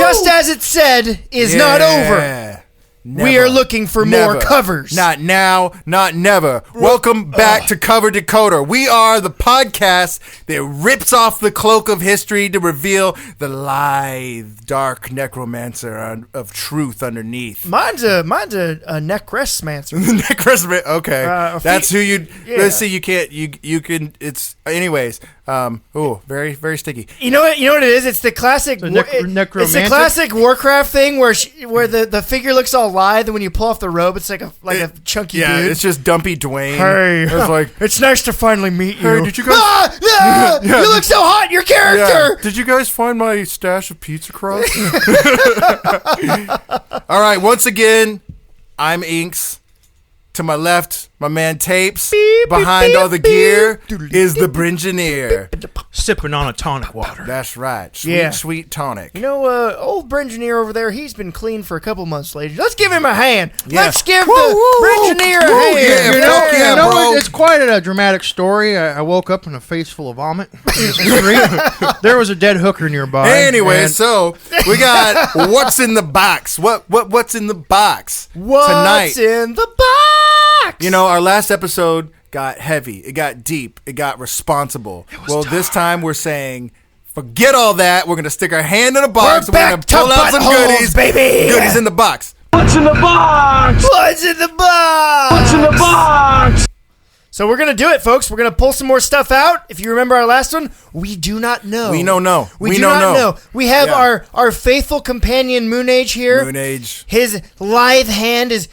just as it said, is not over. Never. We are looking for more covers. Not now, not never. Welcome back to Cover Decoder. We are the podcast that rips off the cloak of history to reveal the lithe, dark necromancer of truth underneath. Mine's a necromancer. Necromancer. Okay, that's who you. Yeah. Let's see. You can't. You can. It's anyways. Very very sticky. You know what it is? It's the classic. It's the classic Warcraft thing where the figure looks all lithe, and when you pull off the robe, it's like a chunky dude. Yeah, it's just dumpy Dwayne. Hey, it's like it's nice to finally meet you. Hey, did you guys? You look so hot. Your character. Yeah. Did you guys find my stash of pizza crust? All right. Once again, I'm Inks. To my left, my man Tapes. Behind all the gear is the Bringineer. Sipping on a tonic water. That's right. Sweet tonic. You know, old Bringineer over there, he's been clean for a couple months, ladies. Let's give him a hand. Yeah. Let's give the Bringineer a hand. You know, it's quite a dramatic story. I woke up in a face full of vomit. There was a dead hooker nearby. Anyway, so we got what's in the box. What's in the box tonight? What's in the box? You know, our last episode got heavy. It got deep. It got responsible. Well, dark. This time we're saying, forget all that. We're going to stick our hand in a box. We're We're going to pull out some goodies. Baby. Goodies in the box. What's in the box? What's in the box? What's in the box? So we're going to do it, folks. We're going to pull some more stuff out. If you remember our last one, we do not know. We don't know. We do not know. We have our faithful companion Moon Age here. Moon Age. His lithe hand is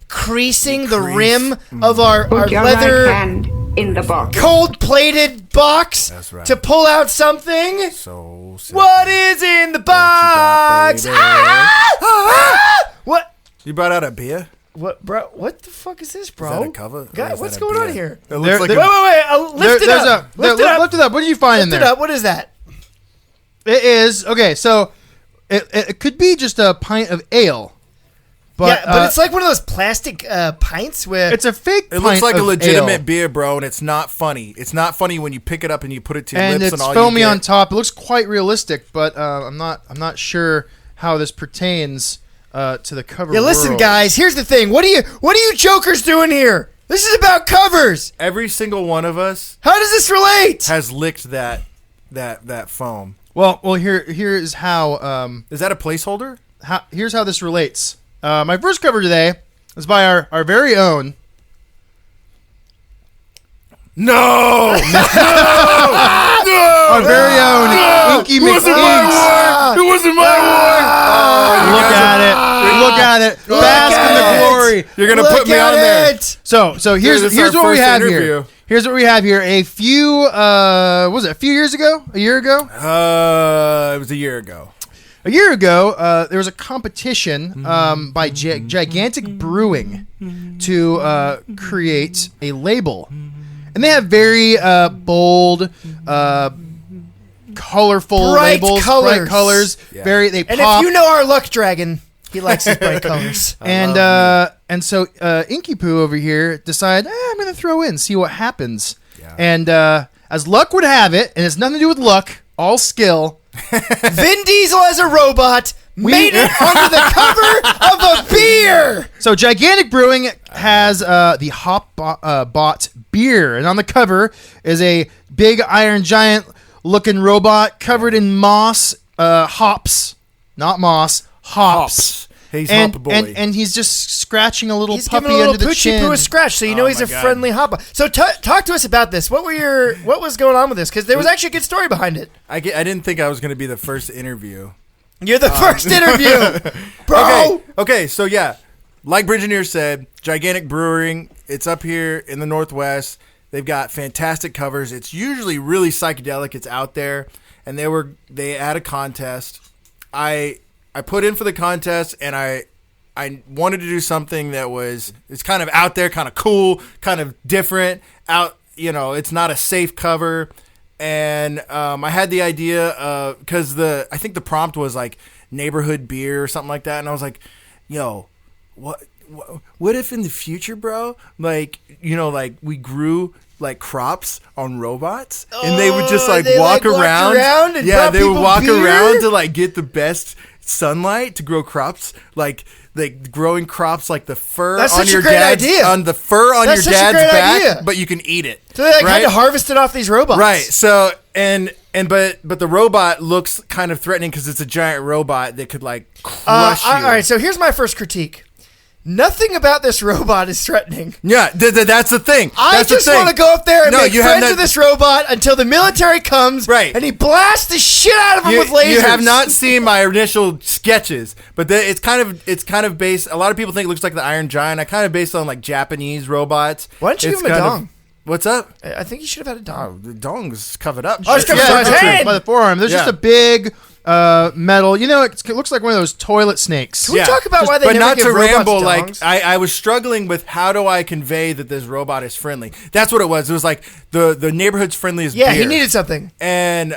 creasing the rim of our leather right hand in the box. cold-plated box. That's right. To pull out something. So What is in the box? What? You brought out a beer? What, bro? What the fuck is this, bro? Is that a cover? God, what's going on here? It looks like wait. Lift it up. Lift it up. What did you find in there? Lift it up. What is that? It is okay. So it could be just a pint of ale. But it's like one of those plastic pints with. It's a fake. It looks like a legitimate ale. beer, bro, and it's not funny. It's not funny when you pick it up and you put it to your And lips it's and all foamy you get. on top. It looks quite realistic, but I'm not sure how this pertains to the cover. Yeah, listen, world. guys. Here's the thing. What are you jokers doing here? This is about covers. Every single one of us How does this relate? has licked that foam. Well, here is how. Is that a placeholder? Here's how this relates. My first cover today is by our very own. No! Our very own Inky McInks. It wasn't my war! Look at it. Bask in the glory. You're going to put me on there. So here's this is what our we first have interview. here. Here's what we have here. A few, was it a few years ago? A year ago? It was a year ago. A year ago, there was a competition by Gigantic Brewing to create a label. And they have very bold, colorful Bright labels, colors. bright colors. Yeah. They And pop. if you know our luck dragon, he likes his bright colors. And so Inky Poo over here decided, I'm going to throw in, see what happens. Yeah. And as luck would have it, and it's nothing to do with luck, all skill. Vin Diesel as a robot made it onto the cover of a beer. So Gigantic Brewing has the Hopbot beer, and on the cover is a big iron giant looking robot covered in moss, hops, not moss, hops. He's and, Hop Boy. and he's just scratching a little He's puppy giving a little under the chin. Poochie Poo a scratch, so you know he's my a God. friendly hopbot. So talk to us about this. What was going on with this? Because there was actually a good story behind it. I didn't think I was going to be the first interview. You're the first interview, bro. Okay, so yeah, like Bringineer said, Gigantic Brewing, it's up here in the Northwest. They've got fantastic covers. It's usually really psychedelic. It's out there, and they had a contest. I put in for the contest, and I wanted to do something that it's kind of out there, kind of cool, kind of different. It's not a safe cover. And I had the idea because I think the prompt was like neighborhood beer or something like that, and I was like, "Yo, what if in the future, bro? Like we grew like crops on robots, and they would just like walk around. And yeah, they would walk beer? around to like get the best sunlight to grow crops, like growing crops like the fur That's on such your a great dad's idea. on the fur on That's your such a dad's great back, idea. but you can eat it. So they had to harvest it off these robots. Right. So but the robot looks kind of threatening because it's a giant robot that could like crush you. All right. So here's my first critique. Nothing about this robot is threatening. Yeah, that's the thing. I just want to go up there and make friends with this robot until the military comes, right? And he blasts the shit out of him with lasers. You have not seen my initial sketches, but it's kind of based. A lot of people think it looks like the Iron Giant. I kind of based on like Japanese robots. Why don't you give him a dong? What's up? I think you should have had a dong. The dong's covered up. Oh, it's covered up by the forearm. There's just a big metal. You know, it looks like one of those toilet snakes. Can we talk about why they but never not give to robots ramble. dongs? Like I was struggling with how do I convey that this robot is friendly. That's what it was. It was like the neighborhood's friendliest. Yeah, beer. he needed something. And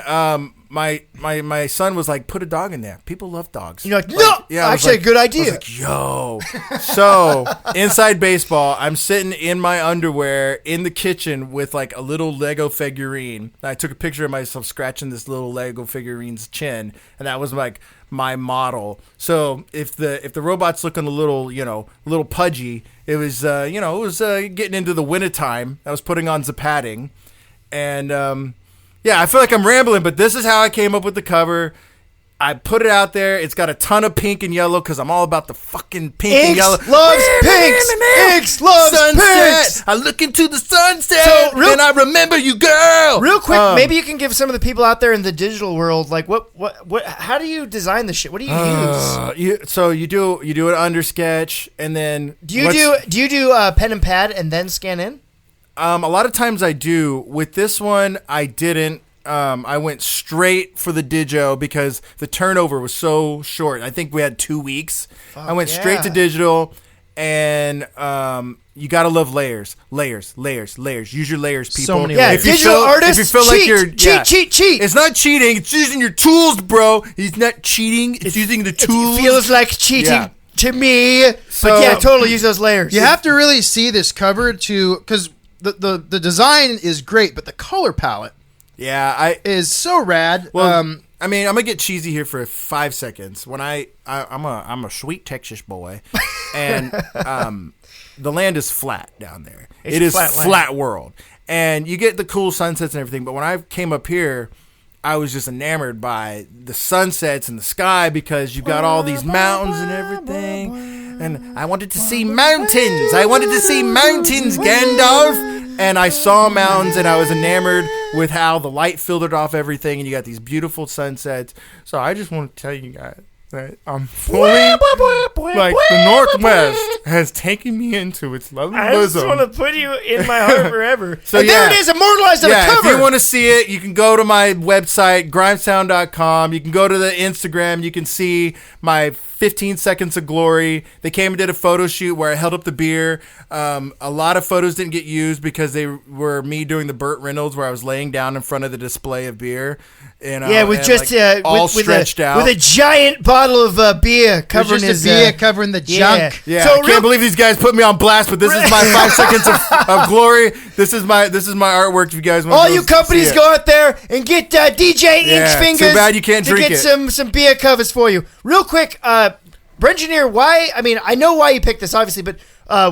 my son was like, put a dog in there. People love dogs. You're like, no, yeah, actually, a good idea. I was like, yo. So inside baseball, I'm sitting in my underwear in the kitchen with like a little Lego figurine. I took a picture of myself scratching this little Lego figurine's chin, and that was like my model. So if the robot's looking a little pudgy, it was getting into the wintertime. I was putting on the padding, and yeah, I feel like I'm rambling, but this is how I came up with the cover. I put it out there. It's got a ton of pink and yellow because I'm all about the fucking pink and yellow. Loves pinks. Inks loves pinks. I look into the sunset and I remember you, girl. Real quick, maybe you can give some of the people out there in the digital world, like what how do you design this shit? What do you use? You do an under sketch, and then do you do pen and pad and then scan in? A lot of times I do. With this one, I didn't. I went straight for the Digio because the turnover was so short. I think we had 2 weeks. I went straight to digital, and you gotta love layers. Use your layers, people. So many layers. Digital artists, if you feel like you're cheat. It's not cheating. It's using your tools, bro. He's not cheating. It's using the tools. It feels like cheating to me. So, but yeah, totally use those layers. You have to really see this cover because the design is great, but the color palette is so rad. Well, I mean, I'm gonna get cheesy here for 5 seconds. When I'm a sweet Texas boy, and the land is flat down there. It is flat world, and you get the cool sunsets and everything. But when I came up here, I was just enamored by the sunsets and the sky because you got all these mountains and everything. And I wanted to see mountains. Gandalf. And I saw mountains, and I was enamored with how the light filtered off everything, and you got these beautiful sunsets. So I just want to tell you guys that I'm fully, like, the Northwest has taken me into its lovely bosom. I just want to put you in my heart forever. So and there it is, immortalized on the cover. If you want to see it, you can go to my website, grimesound.com. You can go to the Instagram. You can see my 15 seconds of glory. They came and did a photo shoot where I held up the beer. A lot of photos didn't get used because they were me doing the Burt Reynolds where I was laying down in front of the display of beer. And, all stretched out. With a giant bottle of beer covering his beer covering the junk. Yeah, so I can't believe these guys put me on blast, but this is my 5 seconds of glory. This is my artwork. If you guys want, all you companies go out there and get DJ Inch fingers. Too bad you can't drink it. To get some beer covers for you. Real quick, Brengineer, why? I mean, I know why you picked this, obviously, but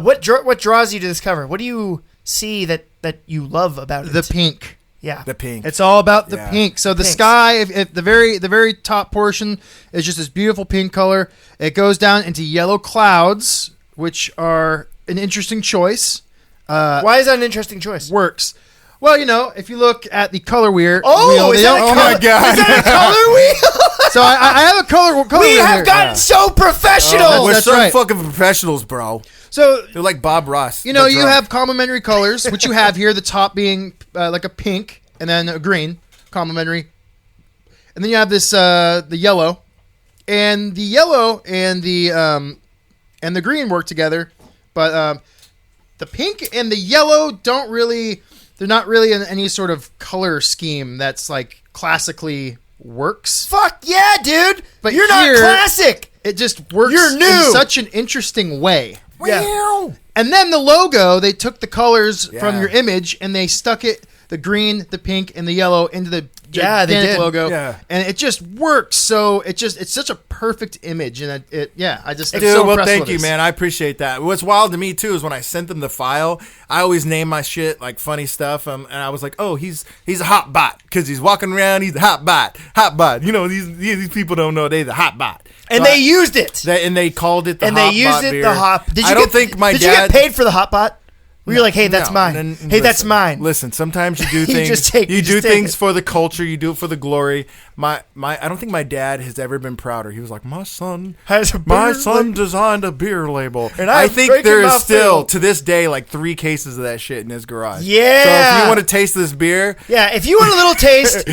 what draws you to this cover? What do you see that you love about it? The pink. Yeah, the pink. It's all about the pink. So the sky, if the very top portion is just this beautiful pink color. It goes down into yellow clouds, which are an interesting choice. Why is that an interesting choice? Works. Well, if you look at the color wheel, my God, is that a color wheel? So I have a color wheel. We have gotten so professional. We're so fucking professionals, bro. So they're like Bob Ross. You have complementary colors, which you have here. The top being like a pink, and then a green, complementary, and then you have this the yellow, and the yellow and the green work together, but the pink and the yellow they're not really in any sort of color scheme that's like classically works. Fuck yeah, dude! But you're not classic. It just works You're new. in such an interesting way. Yeah. And then the logo, they took the colors from your image and they stuck it the green, the pink, and the yellow into the Yeah, they gigantic did. logo. Yeah. And it just works. So it's such a perfect image. And I'm Dude, so well, impressed thank with you, this. man. I appreciate that. What's wild to me too is when I sent them the file, I always name my shit like funny stuff, and I was like, "Oh, he's a hot bot because he's walking around. He's a hot bot, hot bot." You know, these people don't know they're the hot bot, And So they used it. and they called it the And hot they used bot it beer. the hop. Did you I don't get, think my did dad. you get paid for the hot pot? Were you like, hey, that's No, mine. and Hey, that's listen, mine. Listen, sometimes you do You things. just take- you you do just take things it. for the culture. You do it for the glory. I don't think my dad has ever been prouder. He was like, my son Beer designed a beer label, And I I'm think drinking there my is still fill. to this day like 3 cases of that shit in his garage. Yeah. So if you want to taste this beer, Yeah, if you want a little taste,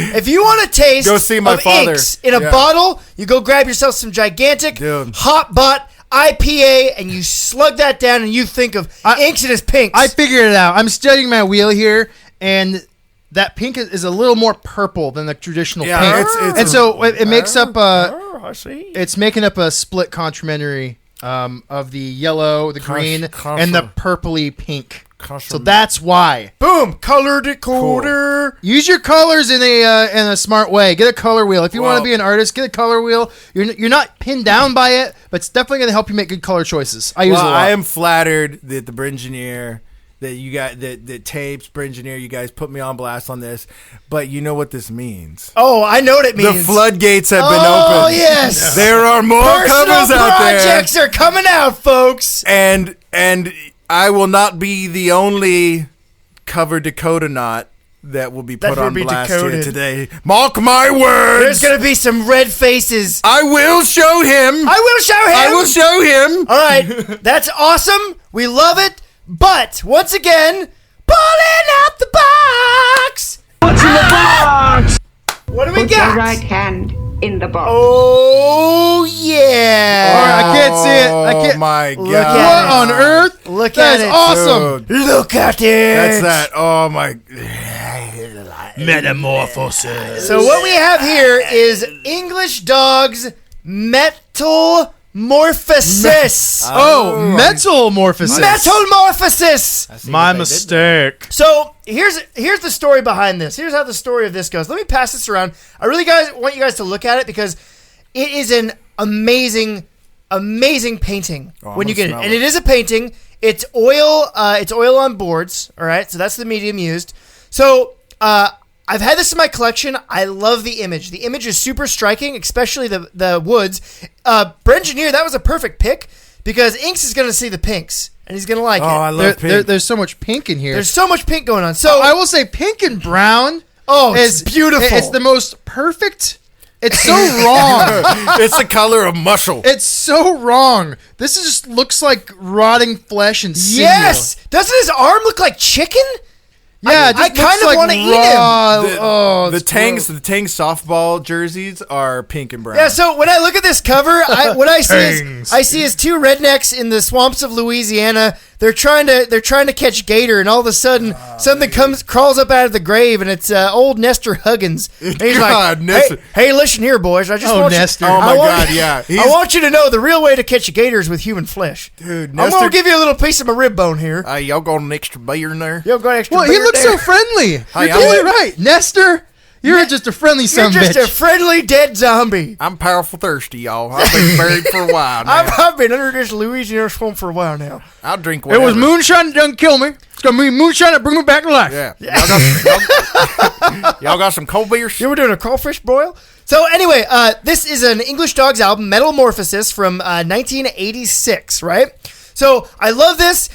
Go see my of father. inks in a Yeah. bottle, you go grab yourself some gigantic Dude. hot bot IPA, and you slug that down, and you think of inks and his pinks. I figured it out. I'm studying my wheel here, and that pink is a little more purple than the traditional Yeah, pink. it's- and so it makes up I see. it's making up a split complementary of the yellow, the green, and the purpley pink. So that's why. Boom, color decoder. Use your colors in a smart way. Get a color wheel. If you want Well- to be an artist, get a color wheel. You're not pinned down by it, but it's definitely going to help you make good color choices. I use it a lot. I am flattered that the Bringineer, that you got that tapes Bringineer, you guys put me on blast on this, but you know what this means. Oh, I know what it means. The floodgates have been Oh, opened. yes. There are more Personal covers out there. projects are coming out, folks. And I will not be the only cover Dakota knot that will be put That will on be blast decoded. here today. Mark my words. There's going to be some red faces. I will show him. I will show him. I will show him. All right, that's awesome. We love it. But once again, pulling out the box. What's in the box? What do we Put your got? right hand in the box. Oh yeah! All right, I can't see it. I can't. Oh my god. Look at What it. on earth? Look That's at it. awesome. Dude, Look at it. that's that. Oh my. Metamorphosis. So what we have here is English Dog's Metalmorphosis. Oh, metalmorphosis. Metalmorphosis. My mistake. So here's the story behind this. Here's how the story of this goes. Let me pass this around. I really want you guys to look at it because it is an amazing painting when you get it. smell And it. it is a painting. It's oil. It's oil on boards. All right. So that's the medium used. So I've had this in my collection. I love the image. The image is super striking, especially the woods. Brengineer, that was a perfect pick because Inks is going to see the pinks and he's going to like Oh, it. I love pink. There's so much pink in here. There's so much pink going on. So I will say pink and brown. Oh, it's beautiful. It's the most perfect. It's so wrong. It's the color of mussel. It's so wrong. This just looks like rotting flesh and sinew. yes. Doesn't his arm look like chicken? Yeah, I kind of want to eat him. The Tangs softball jerseys are pink and brown. Yeah, so when I look at this cover, what I see Tangs. is 2 rednecks in the swamps of Louisiana. They're trying to catch gator, and all of a sudden something crawls up out of the grave, and it's old Nestor Huggins. And he's God, like, Nestor. hey, listen here, boys. I just Oh, want Nestor. you. Oh, my I want- God, yeah. I want you to know the real way to catch a gator is with human flesh. Dude, I'm Nestor. gonna give you a little piece of my rib bone here. Y'all got an extra beer in there? You'll go extra. Well, he beard looks there. so friendly. You're I'm- totally right, Nestor. You're just a friendly You're son just bitch. a friendly dead zombie. I'm powerful thirsty, y'all. I've been buried for a while now. I've been under this Louisiana swamp for a while now. I'll drink It whatever. was moonshine that doesn't kill me. It's gonna be moonshine that bring me back to life. Yeah. Y'all got some cold beers? You were doing a crawfish broil? So anyway, this is an English Dogs album, Metalmorphosis, from 1986, right? So I love this.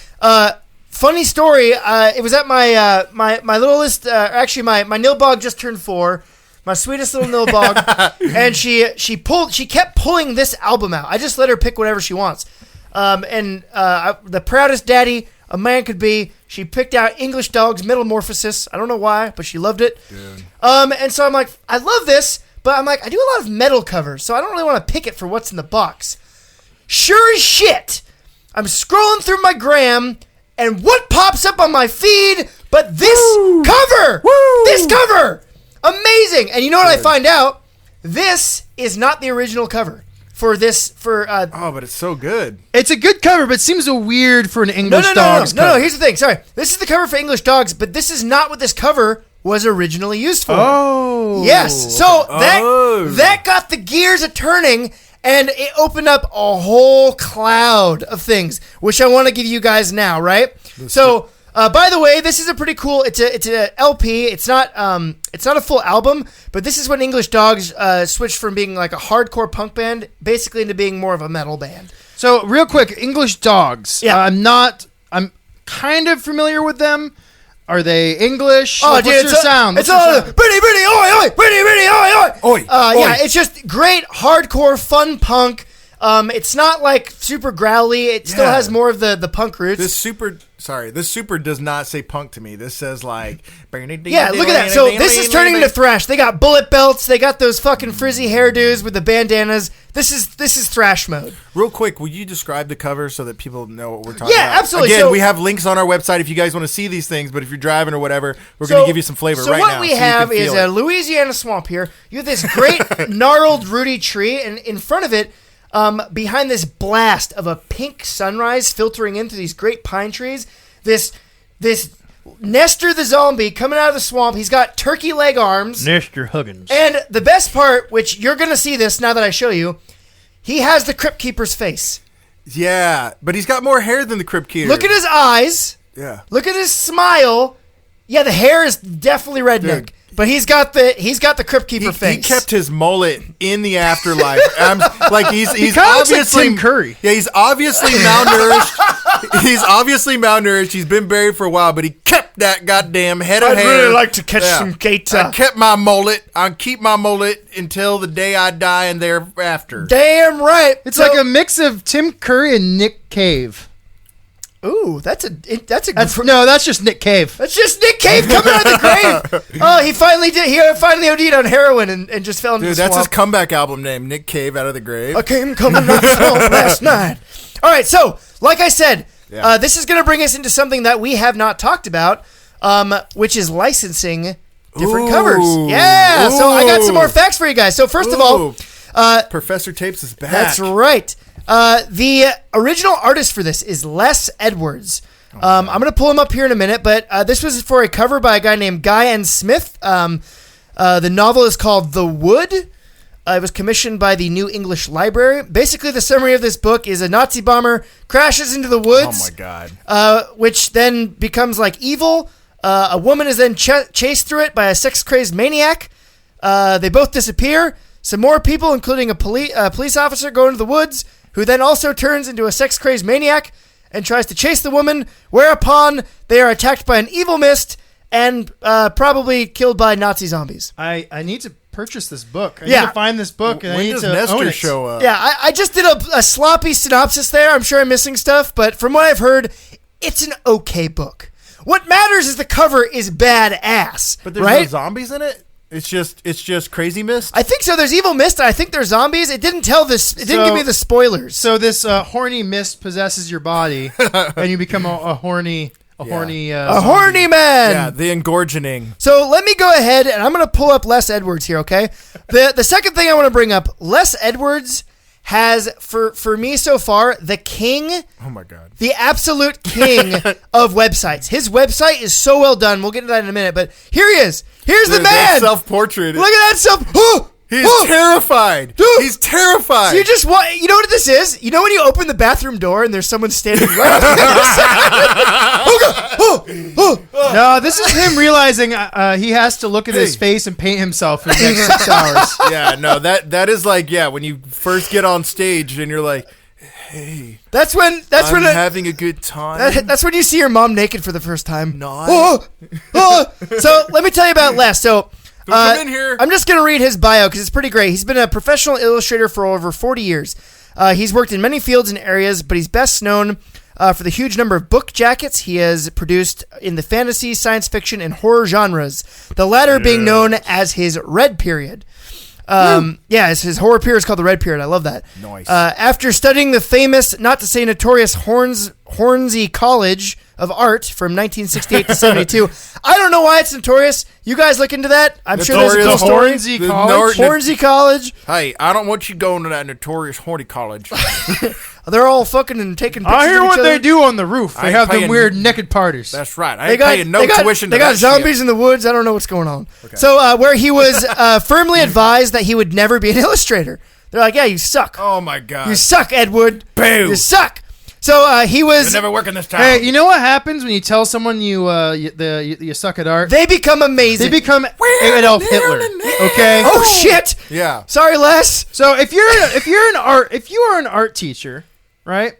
Funny story. It was at my my littlest. Actually, my Nilbog just turned 4. My sweetest little Nilbog, and she kept pulling this album out. I just let her pick whatever she wants. The proudest daddy a man could be, she picked out English Dogs Metalmorphosis. I don't know why, but she loved it. Dude. And so I'm like, I love this, but I'm like, I do a lot of metal covers, so I don't really want to pick it for what's in the box. Sure as shit, I'm scrolling through my gram, and what pops up on my feed but this cover? Woo! This cover! Amazing! And you know what I find out? This is not the original cover for this, Oh, but it's so good. It's a good cover, but it seems so weird for an English Dogs no. cover. Here's the thing. Sorry, this is the cover for English Dogs, but this is not what this cover was originally used for. Oh. Yes. So that got the gears a-turning, and it opened up a whole cloud of things, which I want to give you guys now, right? So, by the way, this is a pretty cool. It's a LP. It's not a full album, but this is when English Dogs switched from being like a hardcore punk band, basically, into being more of a metal band. So, real quick, English Dogs. Yeah. I'm kind of familiar with them. Are they English? Oh, Like, dude, what's their sound? It's What's all their sound? pretty, oi, oi, pretty, oi, oi. Oi, Yeah, it's just great hardcore fun punk. It's not like super growly. It still has more of the punk roots. This super does not say punk to me. This says like... Yeah, look at that. So this is turning into thrash. They got bullet belts. They got those fucking frizzy hairdos with the bandanas. This is thrash mode. Real quick, will you describe the cover so that people know what we're talking about? Yeah, absolutely. Again, So- we have links on our website if you guys want to see these things, but if you're driving or whatever, we're going to give you some flavor right now. So what we have is a Louisiana swamp here. You have this great gnarled rooty tree, and in front of it, behind this blast of a pink sunrise filtering in through these great pine trees, this Nestor the zombie coming out of the swamp. He's got turkey leg arms. Nestor Huggins. And the best part, which you're going to see this now that I show you, he has the Crypt Keeper's face. Yeah, but he's got more hair than the Crypt Keeper. Look at his eyes. Yeah. Look at his smile. Yeah, the hair is definitely redneck. Dude. But he's got the Crypt Keeper face. He kept his mullet in the afterlife. He's kinda looks like obviously Tim Curry. Yeah, he's obviously malnourished. He's obviously malnourished. He's been buried for a while, but he kept that goddamn head of I'd hair. really like to catch some gator. I kept my mullet. I'll keep my mullet until the day I die and thereafter. Damn right. It's like a mix of Tim Curry and Nick Cave. Ooh, that's just Nick Cave. That's just Nick Cave coming out of the grave. Oh, he finally did. He finally OD'd on heroin and just fell into the Dude, that's swamp. his comeback album name, Nick Cave Out of the Grave. I came coming out the swamp last night. All right, so like I said, this is going to bring us into something that we have not talked about, which is licensing different covers. Yeah, so I got some more facts for you guys. So first of all, Professor Tapes is back. that's right. The original artist for this is LesEdwards. I'm going to pull him up here in a minute, but this was for a cover by a guy named Guy N. Smith. The novel is called The Wood. It was commissioned by the New English Library. Basically, the summary of this book is a Nazi bomber crashes into the woods. Oh, my God. Which then becomes like evil. A woman is then chased through it by a sex-crazed maniac. They both disappear. Some more people, including a police officer, go into the woods, who then also turns into a sex-crazed maniac and tries to chase the woman, whereupon they are attacked by an evil mist and probably killed by Nazi zombies. I need to purchase this book. I Yeah. need to find this book, and I When need does to own Nestor it. show up? Yeah, I just did a sloppy synopsis there. I'm sure I'm missing stuff, but from what I've heard, it's an okay book. What matters is the cover is badass, But there's right? no zombies in it? It's just crazy mist? I think so. There's evil mist. And I think there's zombies. It didn't tell this. It didn't give me the spoilers. So this horny mist possesses your body, and you become a horny zombie. horny man. Yeah, the engorgening. So let me go ahead and I'm going to pull up LesEdwards here. Okay. The second thing I want to bring up, LesEdwards has for me so far the king. Oh my God. The absolute king of websites. His website is so well done. We'll get into that in a minute. But here he is. Here's the man. Self-portrait. Look at that self. Oh, He's terrified. Dude. He's terrified. So you know what this is? You know when you open the bathroom door and there's someone standing right on the other side? No, this is him realizing he has to look at his face and paint himself for the next 6 hours. Yeah, no, that is like, when you first get on stage and you're like, hey, That's when I'm having a good time. that's when you see your mom naked for the first time. Not. So let me tell you about Les. So Come in here. I'm just going to read his bio because it's pretty great. He's been a professional illustrator for over 40 years. He's worked in many fields and areas, but he's best known for the huge number of book jackets he has produced in the fantasy, science fiction, and horror genres, the latter being known as his Red Period. His horror period is called the Red Period. I love that. Nice. After studying the famous, not to say notorious, Hornsey College of Art from 1968 to 72. I don't know why it's notorious. You guys look into that. I'm sure there's a cool story. Hornsey College. Hornsey College. Hey, I don't want you going to that notorious Horny College. They're all fucking and taking pictures I hear of each what other. they do on the roof. They I have them paying- weird naked parties. That's right. I ain't paying no tuition They to got that zombies shit. in the woods. I don't know what's going on. So where he was firmly advised that he would never be an illustrator. They're like, yeah, you suck. Oh, my God. You suck, Edward. Boo. You suck. So he was. You'll never work in this town. Hey, you know what happens when you tell someone you suck at art? They become amazing. They become Adolf Hitler. Okay. Oh shit! Yeah. Sorry, Les. So if you are an art teacher, right?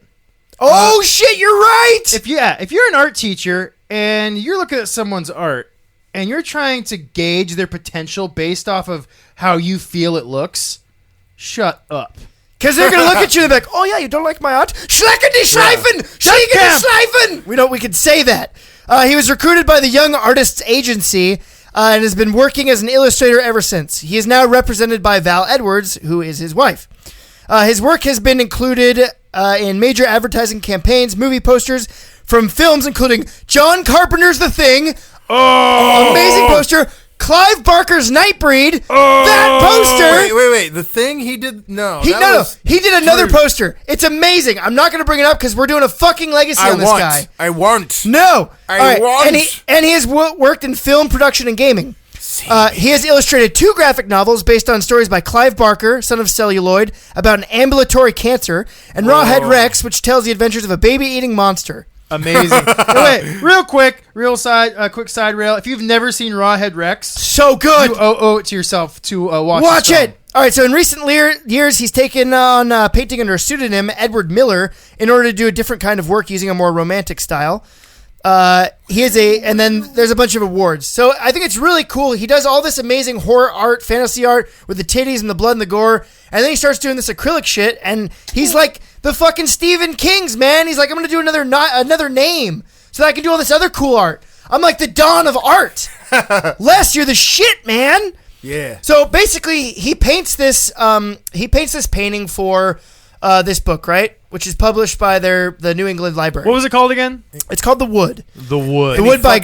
Oh shit! You're right. If you're an art teacher and you're looking at someone's art and you're trying to gauge their potential based off of how you feel it looks, shut up. Because they're gonna look at you and be like, "Oh yeah, you don't like my art? Schleckende Schleifen, Schleckende Schleifen." We can say that. He was recruited by the Young Artists Agency and has been working as an illustrator ever since. He is now represented by Val Edwards, who is his wife. His work has been included in major advertising campaigns, movie posters from films including John Carpenter's The Thing, amazing poster. Clive Barker's Nightbreed. That poster. Wait. The Thing he did? No. He did another poster. It's amazing. I'm not going to bring it up because we're doing a fucking legacy on this guy. I want. No. I All right. want. And he has worked in film production and gaming. He has illustrated 2 graphic novels based on stories by Clive Barker, son of Celluloid, about an ambulatory cancer, and Rawhead Rex, which tells the adventures of a baby-eating monster. Amazing. Wait, quick side rail. If you've never seen Rawhead Rex, So good. you owe it to yourself to watch Watch it. All right, so in recent years, he's taken on painting under a pseudonym, Edward Miller, in order to do a different kind of work using a more romantic style. And then there's a bunch of awards. So I think it's really cool. He does all this amazing horror art, fantasy art with the titties and the blood and the gore. And then he starts doing this acrylic shit. And he's like the fucking Stephen King's, man. He's like, I'm going to do another name so that I can do all this other cool art. I'm like the dawn of art. Les, you're the shit, man. Yeah. So basically, he paints this painting for this book, right? Which is published by the New England Library. What was it called again? It's called The Wood. The Wood. The Wood by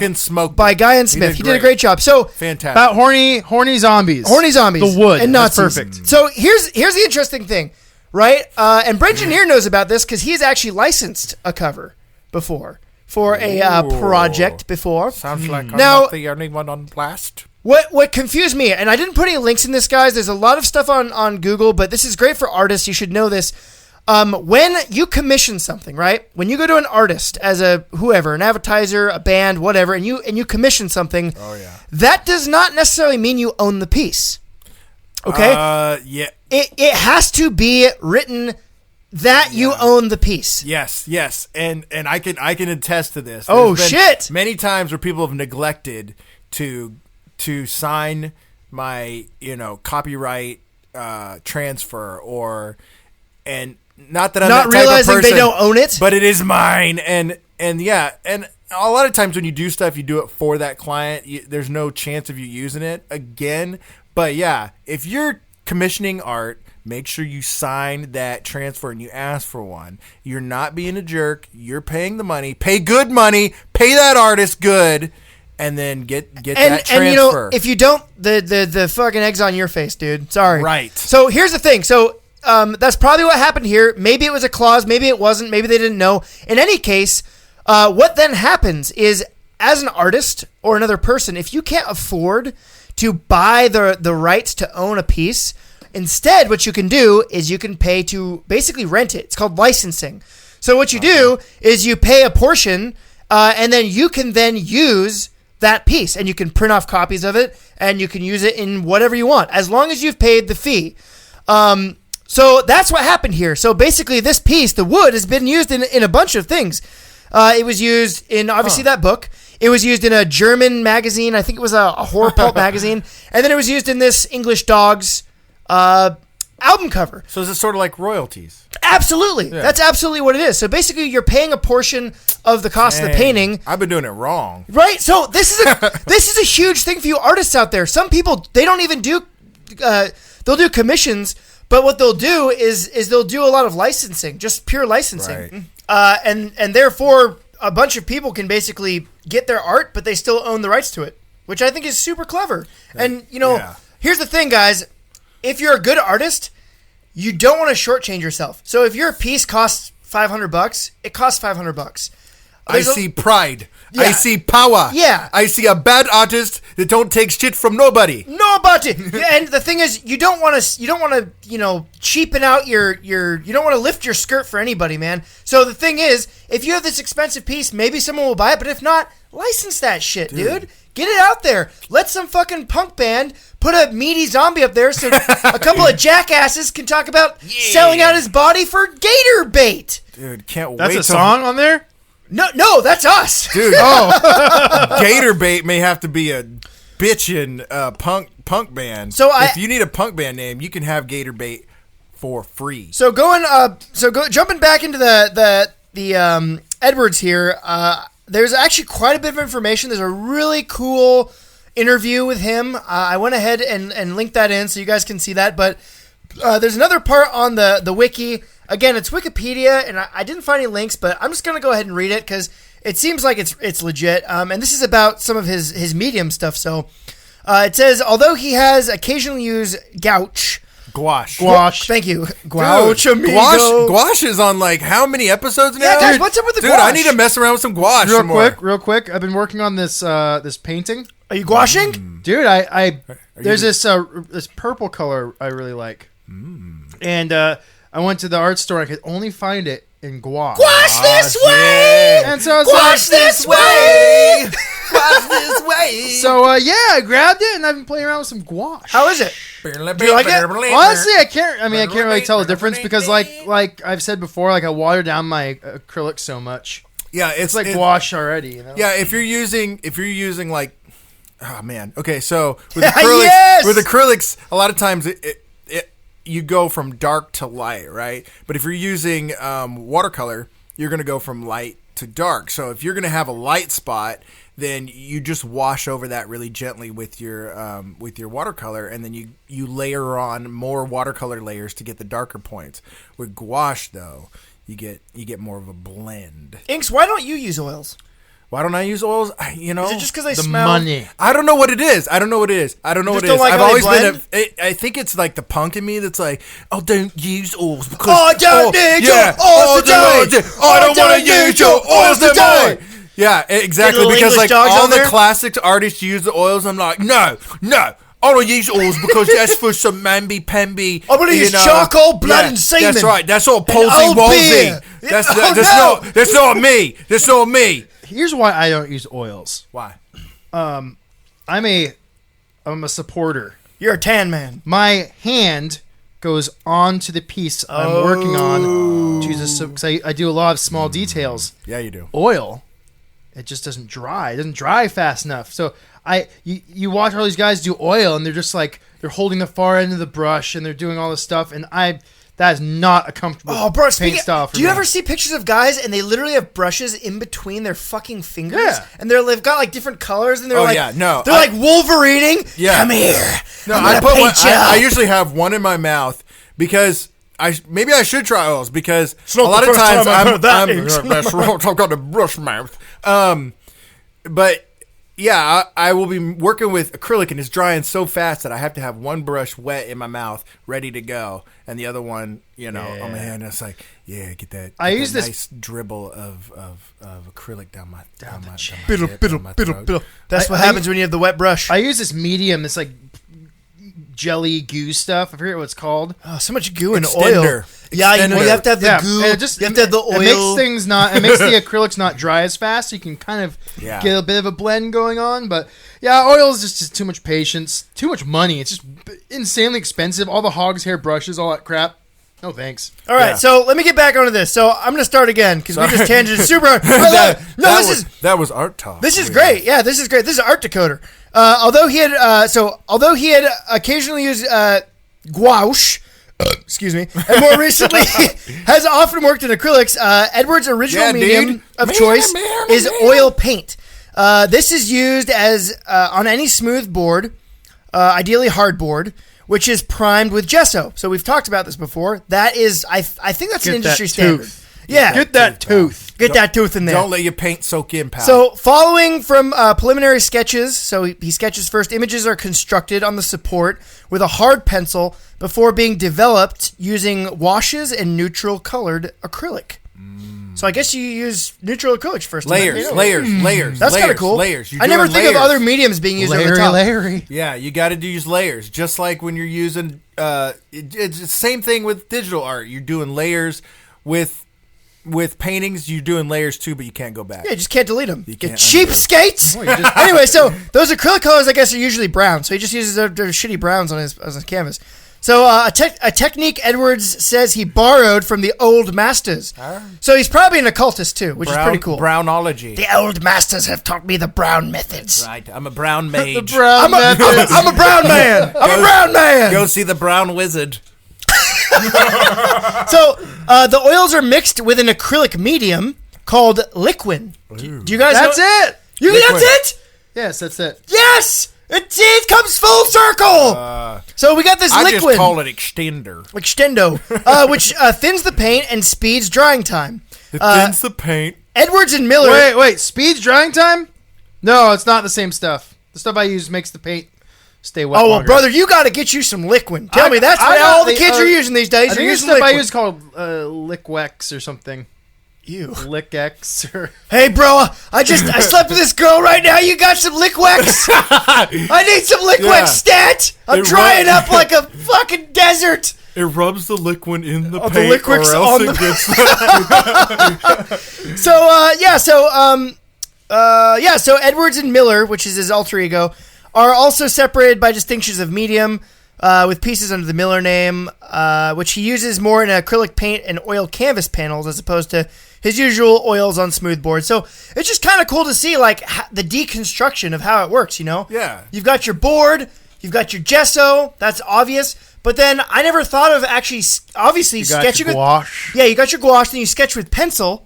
Guy and Smith. He did a great job. So fantastic. About horny zombies. Horny zombies. The Wood. And That's Nazis. perfect. So here's the interesting thing, right? And Brengineer knows about this because he's actually licensed a cover before for a project before. Sounds like I'm Now- not the only one on blast. What confused me, and I didn't put any links in this, guys. There's a lot of stuff on Google, but this is great for artists. You should know this. When you commission something, right? When you go to an artist as an advertiser, a band, whatever, and you commission something, that does not necessarily mean you own the piece. Okay? Yeah. It has to be written that you own the piece. Yes. And I can attest to this. Oh, There's been shit. Many times where people have neglected to sign my, copyright transfer and not that I'm Not that type realizing of person, they don't own it? but it is mine. And a lot of times when you do stuff, you do it for that client. There's no chance of you using it again. But yeah, if you're commissioning art, make sure you sign that transfer and you ask for one. You're not being a jerk. You're paying the money. Pay good money. Pay that artist good. And then get that transfer. And if you don't, the fucking egg's on your face, dude. Sorry. Right. So here's the thing. So that's probably what happened here. Maybe it was a clause. Maybe it wasn't. Maybe they didn't know. In any case, what then happens is, as an artist or another person, if you can't afford to buy the rights to own a piece, instead what you can do is you can pay to basically rent it. It's called licensing. So what you do is you pay a portion, and then you can then use that piece, and you can print off copies of it, and you can use it in whatever you want, as long as you've paid the fee. So that's what happened here. So basically, this piece, The Wood, has been used in a bunch of things. It was used in, obviously, that book. It was used in a German magazine. I think it was a horror pulp magazine. And then it was used in this English Dogs album cover. So is it sort of like royalties? Absolutely. Yeah. That's absolutely what it is. So basically, you're paying a portion of the cost of the painting. I've been doing it wrong. Right? So this is a huge thing for you artists out there. Some people, they don't even do, they'll do commissions, but what they'll do is they'll do a lot of licensing, just pure licensing. Right. and therefore a bunch of people can basically get their art, but they still own the rights to it, which I think is super clever. And here's the thing, guys: if you're a good artist, you don't want to shortchange yourself. So if your piece costs $500, it costs $500. I see pride. Yeah. I see power. Yeah. I see a bad artist that don't take shit from nobody. Nobody. And the thing is, you don't want to, cheapen out you don't want to lift your skirt for anybody, man. So the thing is, if you have this expensive piece, maybe someone will buy it, but if not, license that shit, dude. Get it out there. Let some fucking punk band put a meaty zombie up there so a couple of jackasses can talk about selling out his body for gator bait. Dude, can't wait. That's a song on there? No, that's us. Dude, gator bait may have to be a bitchin' punk band. So if you need a punk band name, you can have gator bait for free. So jumping back into the Edwards here, there's actually quite a bit of information. There's a really cool interview with him. I went ahead and linked that in so you guys can see that. But there's another part on the wiki. Again, it's Wikipedia, and I didn't find any links, but I'm just going to go ahead and read it because it seems like it's legit. And this is about some of his medium stuff. So it says, although he has occasionally used gouache. Gouache. Thank you. Gouache, amigo. Gouache is on like how many episodes now? Yeah, guys, what's up with the gouache? Dude, I need to mess around with some gouache. Real quick. I've been working on this painting. Are you gouaching? Dude, there's this purple color I really like. And I went to the art store. I could only find it in gouache. Gouache this way! And so I was gouache this way! Gouache this way! So, I grabbed it, and I've been playing around with some gouache. How is it? Do you like it? Honestly, I can't really tell the difference because, like I've said before, like I water down my acrylic so much. Yeah, it's like gouache already. You know? Yeah, if you're using like, oh man, okay, so with acrylics, a lot of times you go from dark to light, right? But if you're using watercolor, you're going to go from light to dark. So if you're going to have a light spot, then you just wash over that really gently with your watercolor, and then you layer on more watercolor layers to get the darker points. With gouache, though, you get more of a blend. Inks, why don't you use oils? Why don't I use oils? Is it just because they smell? Money. I don't know what it is. I've always been. I think it's like the punk in me that's like, oh, don't use oils because I don't need your oils today. I don't want to use your oils today. Yeah, exactly. Because like all the classic artists use the oils. I'm like, no. I don't use oils because that's for some mamby-pamby. I'm going to use charcoal, blood, and semen. That's right. That's all palsy-walsy. That's not me. That's not me. Here's why I don't use oils. Why? I'm a supporter. You're a tan man. My hand goes onto the piece I'm working on. Jesus, because I do a lot of small details. Yeah, you do. Oil, it just doesn't dry. It doesn't dry fast enough. So you watch all these guys do oil, and they're just like they're holding the far end of the brush, and they're doing all this stuff, and that is not a comfortable paint style for me. Do you ever see pictures of guys and they literally have brushes in between their fucking fingers? Yeah. And they've got like different colors and they're they're like Wolverining. Yeah. Come here. No, I usually have one in my mouth because maybe I should try oils because a lot of times I've got a brush mouth. But yeah, I will be working with acrylic and it's drying so fast that I have to have one brush wet in my mouth, ready to go, and the other one, on my hand. It's like, get that. I use this nice dribble of acrylic down my throat. That's what happens when you have the wet brush. I use this medium. It's like jelly goo stuff. I forget what it's called. Oh, so much goo and Extender. oil. Yeah, you have to have the goo. You have to have the oil. It makes the acrylics not dry as fast. So you can kind of get a bit of a blend going on. But yeah, oil is just too much patience, too much money. It's just insanely expensive. All the hog's hair brushes, all that crap. No thanks. All right, so let me get back onto this. So I'm going to start again because we just tangented super hard. That was art talk. This is great. Yeah, this is great. This is art decoder. Although he had occasionally used gouache, excuse me, and more recently has often worked in acrylics, Edwards' original medium of choice is oil paint. This is used as on any smooth board, ideally hardboard, which is primed with gesso. So we've talked about this before. That is, I think that's an industry standard. Yeah. Get that tooth. Get that tooth in there. Don't let your paint soak in, pal. So, following from preliminary sketches, so he sketches first, images are constructed on the support with a hard pencil before being developed using washes and neutral colored acrylic. So I guess you use neutral acrylic first. layers. That's kind of cool. Layers. I never think of other mediums being used over the top. Larry. Yeah, you got to use layers. Just like when you're using, it's the same thing with digital art. You're doing layers with paintings. You're doing layers too, but you can't go back. Yeah, you just can't delete them. You can't cheapskates. Anyway, so those acrylic colors, I guess, are usually brown. So he just uses their shitty browns on his canvas. So a technique Edwards says he borrowed from the old masters. So he's probably an occultist too, which is pretty cool. Brownology. The old masters have taught me the brown methods. Right, I'm a brown mage. I'm a brown man. I'm a brown man. Go see the brown wizard. So the oils are mixed with an acrylic medium called liquid. Do you guys That's know? it. That's it? Yes, that's it. Yes! It comes full circle! So we got this I liquid. just call it extender. Extendo, which thins the paint and speeds drying time. It thins the paint. Edwards and Miller... Wait. Speed's drying time? No, it's not the same stuff. The stuff I use makes the paint stay wet. Oh, well, longer. brother, you got to get you some liquid. Tell me, that's what all the kids are using these days. I think They're the using stuff I liquid. use called Lickwex or something. You. Lick-X or... Hey, bro, I slept with this girl right now. You got some Lickwex? I need some Lickwex stat. I'm drying up like a fucking desert. It rubs the liquid in the Oh, the paint, liquid's or else on it gets... So Edwards and Miller, which is his alter ego, are also separated by distinctions of medium, with pieces under the Miller name, which he uses more in acrylic paint and oil canvas panels as opposed to his usual oils on smooth boards. So it's just kind of cool to see like the deconstruction of how it works, you know? Yeah. You've got your board, you've got your gesso, that's obvious. But then I never thought of actually, obviously, sketching with gouache. Yeah, you got your gouache, then you sketch with pencil.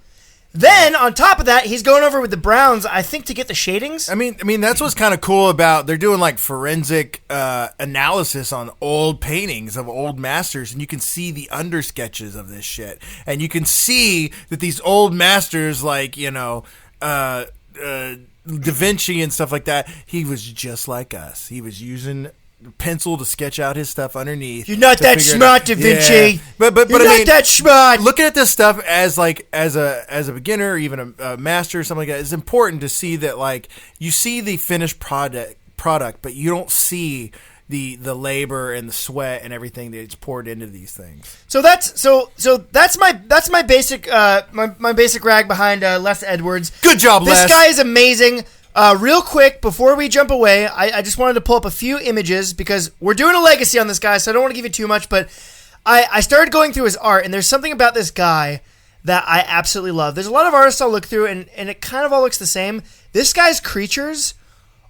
Then on top of that, he's going over with the browns, I think, to get the shadings. I mean, that's what's kind of cool about. They're doing like forensic analysis on old paintings of old masters, and you can see the under sketches of this shit, and you can see that these old masters, like Da Vinci and stuff like that, he was just like us. He was using pencil to sketch out his stuff underneath. You're not that smart, Da Vinci. Yeah. But You're not that smart. Looking at this stuff as a beginner, or even a master or something like that, it's important to see that like you see the finished product, but you don't see the labor and the sweat and everything that's poured into these things. So that's my basic my basic rag behind Les Edwards. Good job, Les. This guy is amazing. Real quick, before we jump away, I just wanted to pull up a few images because we're doing a legacy on this guy, so I don't want to give you too much, but I started going through his art, and there's something about this guy that I absolutely love. There's a lot of artists I'll look through, and it kind of all looks the same. This guy's creatures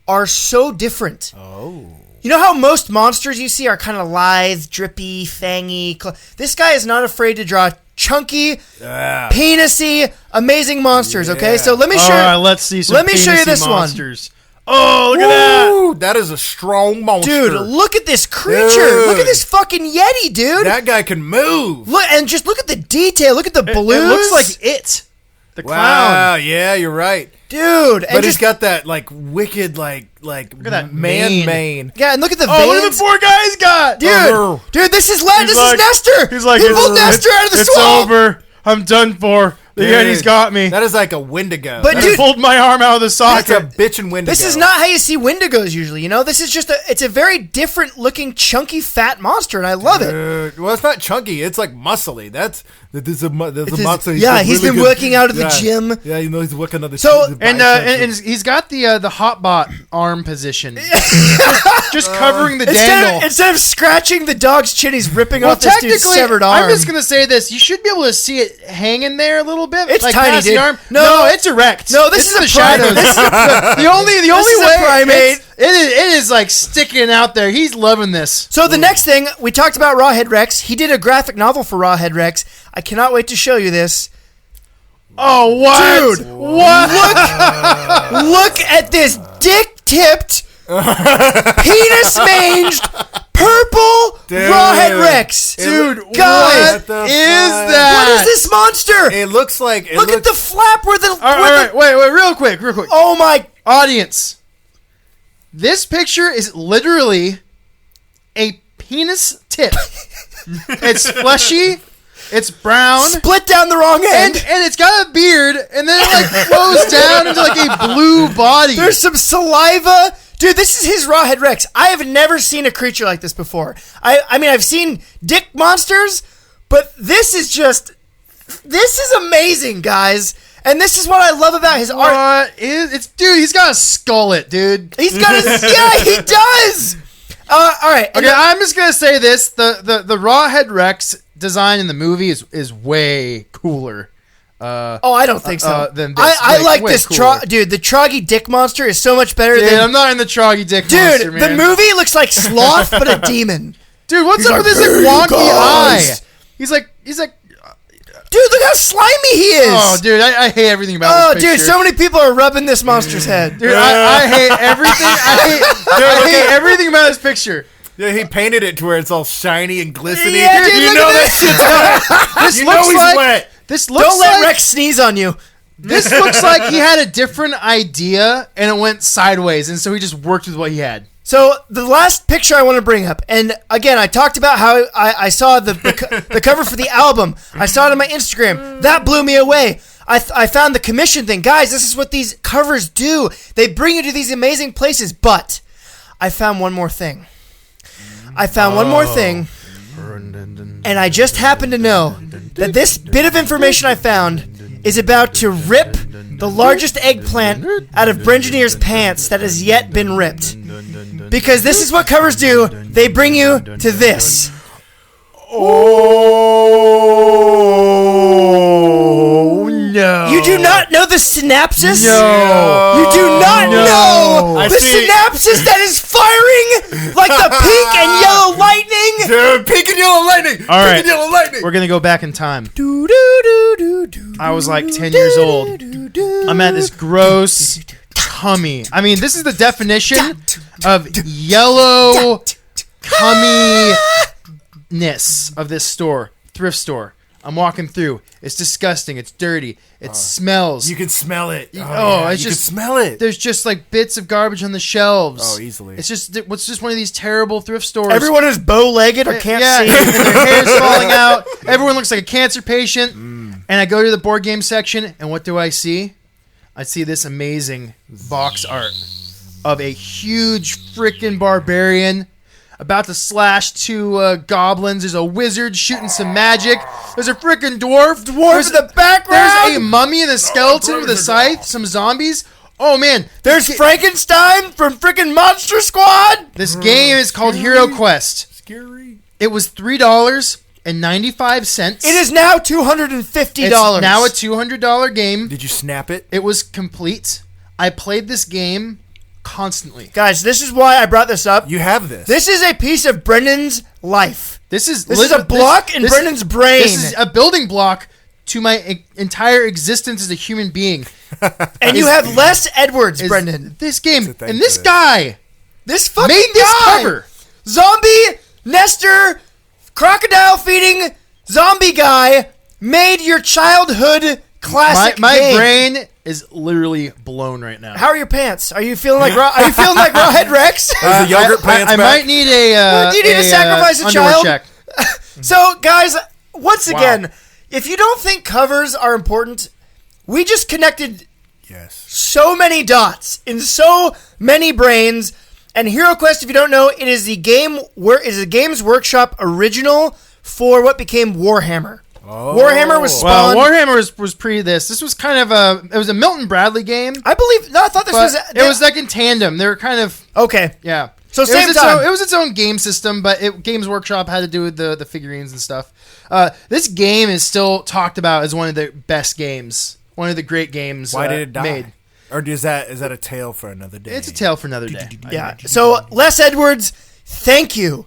are so different. Oh. You know how most monsters you see are kind of lithe, drippy, fangy? This guy is not afraid to draw chunky, penisy, amazing monsters, okay? So let me show you. All right, let's see some Let me show you penisy this monsters. Oh, look at that. Ooh, that is a strong monster. Dude, look at this creature. Dude. Look at this fucking Yeti, dude. That guy can move. Look, and just look at the detail. Look at the blues. It looks like it. The clown. Wow, yeah, you're right. Dude. And But just he's got that like wicked like at that man mane. yeah, and look at the Oh, veins. look at the poor guy he's got. Dude, this is This is Nestor. He's like, he pulled Nestor out of the swamp. It's over. I'm done for. The Yeti's got me. That is like a Wendigo. But I dude, pulled my arm out of the that's a socket. bitchin' Wendigo. this is not how you see Wendigos usually, you know? This is just it's a very different looking, chunky, fat monster, and I love it. Well, it's not chunky. It's like muscly. There's a monster. Yeah, he's been working out at the gym. Yeah, you know he's working on the. So- And he's got the hotbot arm position. just covering the dangle. Instead of scratching the dog's chin, he's ripping off this dude's technically, severed arm. I'm just gonna say this: you should be able to see it hanging there a little bit. It's like tiny, past the dude. arm. No. No, it's erect. No, this is the a shadows. primate. This is the only is way a primate. It is like sticking out there. He's loving this. So the next thing, we talked about Rawhead Rex. He did a graphic novel for Rawhead Rex. I cannot wait to show you this. Oh, what? Dude, look at this dick-tipped, penis-manged, purple Dude. Rawhead Rex. Dude, guys, what the is fuck? that? what is this monster? It looks like... Look at the flap where the... All right, wait, real quick. Oh my... Audience, this picture is literally a penis tip. It's fleshy, it's brown, Split down the wrong and end. it's got a beard, and then it like flows down into like a blue body. There's some saliva. Dude, this is his Rawhead Rex. I have never seen a creature like this before. I mean, I've seen dick monsters, but this is amazing, guys. And this is what I love about his art. Dude, he's got a skullet, dude. He's got yeah, he does. All right. Okay, I'm just gonna say this: the Rawhead Rex design in the movie is way cooler. I don't think so. Than this. I like way this. cooler. Dude, the Troggy dick monster is so much better Dude, than... I'm not in the Troggy dick Dude, monster, man. the movie looks like Sloth, but a demon. Dude, what's He's up like, with this like, "Hey, wonky guys." eye? He's like... Dude, look how slimy he is. Oh, dude, I hate everything about Oh, this picture. dude, so many people are rubbing this monster's head. Dude, I hate everything. I hate everything about this picture. Yeah, he painted it to where it's all shiny and glistening. Yeah, dude, you look know at that this. shit's wet. This You looks know he's like wet. this looks Don't let like Rex sneeze on you. this looks like he had a different idea and it went sideways, and so he just worked with what he had. So the last picture I want to bring up, and again, I talked about how I saw the cover for the album. I saw it on my Instagram. That blew me away. I found the commission thing. Guys, this is what these covers do. They bring you to these amazing places, but I found one more thing. And I just happen to know that this bit of information I found is about to rip the largest eggplant out of Brengineer's pants that has yet been ripped. Because this is what covers do. They bring you to this. Oh no! You do not know the synapses? No. You do not know I the see. synapses that is firing like the pink and yellow lightning. Dude, pink and yellow lightning. All right. Pink and yellow lightning. We're gonna go back in time. Do, do, do, do, do, I was like 10 do, years do, old. do, do, I'm at this gross cummy. I mean, this is the definition of yellow cumminess of this store, thrift store. I'm walking through. It's disgusting. It's dirty. It smells. You can smell it. it's you just can smell it. There's just like bits of garbage on the shelves. Oh, easily. It's just one of these terrible thrift stores. Everyone is bow-legged or can't yeah, see. and their hair's falling out. Everyone looks like a cancer patient. And I go to the board game section, and what do I see? I see this amazing box art of a huge freaking barbarian about to slash two goblins. There's a wizard shooting some magic. There's a freaking dwarf. Dwarf in the background. There's a mummy and a skeleton with a scythe. Some zombies. Oh man, There's Frankenstein from freaking Monster Squad. this game is called Hero Quest. Scary. It was $3.95. It is now $250. It's now a $200 game. Did you snap it? It was complete. I played this game constantly. Guys, this is why I brought this up. You have this. This is a piece of Brendan's life. This is a block in Brendan's brain. This is a building block to my entire existence as a human being. And you have LesEdwards, Is Brendan. This game So thank and this you. guy This fucking made this guy. cover. Zombie, Nestor, crocodile feeding zombie guy made your childhood classic My game. brain is literally blown right now. How are your pants? Are you feeling like Rawhead Rex? There's the yogurt pants I back. might need a. Do you need to sacrifice a underwear child? check. So, guys, once again, if you don't think covers are important, we just connected Yes. so many dots in so many brains. And Hero Quest, if you don't know, it is the Games Workshop original for what became Warhammer. Oh. Warhammer was Well, spawned. Warhammer was pre this. This was kind of it was a Milton Bradley game. I believe. No, I thought this But was. it was like in tandem. They were kind of okay. yeah. So It same was time. it was its own game system, but Games Workshop had to do with the figurines and stuff. This game is still talked about as one of the best games, one of the great games. Why did it die? Made. Or is that a tale for another day? It's a tale for another day. Yeah. So LesEdwards, thank you.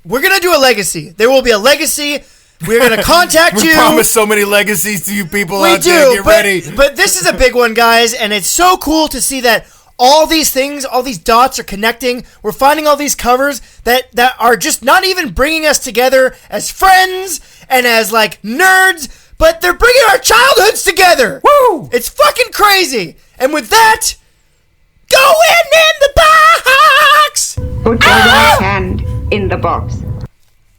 We're gonna do a legacy. There will be a legacy. We're gonna contact We you. promise so many legacies to you people We out there. do, Get ready. but this is a big one, guys, and it's so cool to see that all these things, all these dots are connecting. We're finding all these covers that are just not even bringing us together as friends and as like nerds, but they're bringing our childhoods together. Woo! It's fucking crazy. And with that, go in the box. Put your right hand in the box.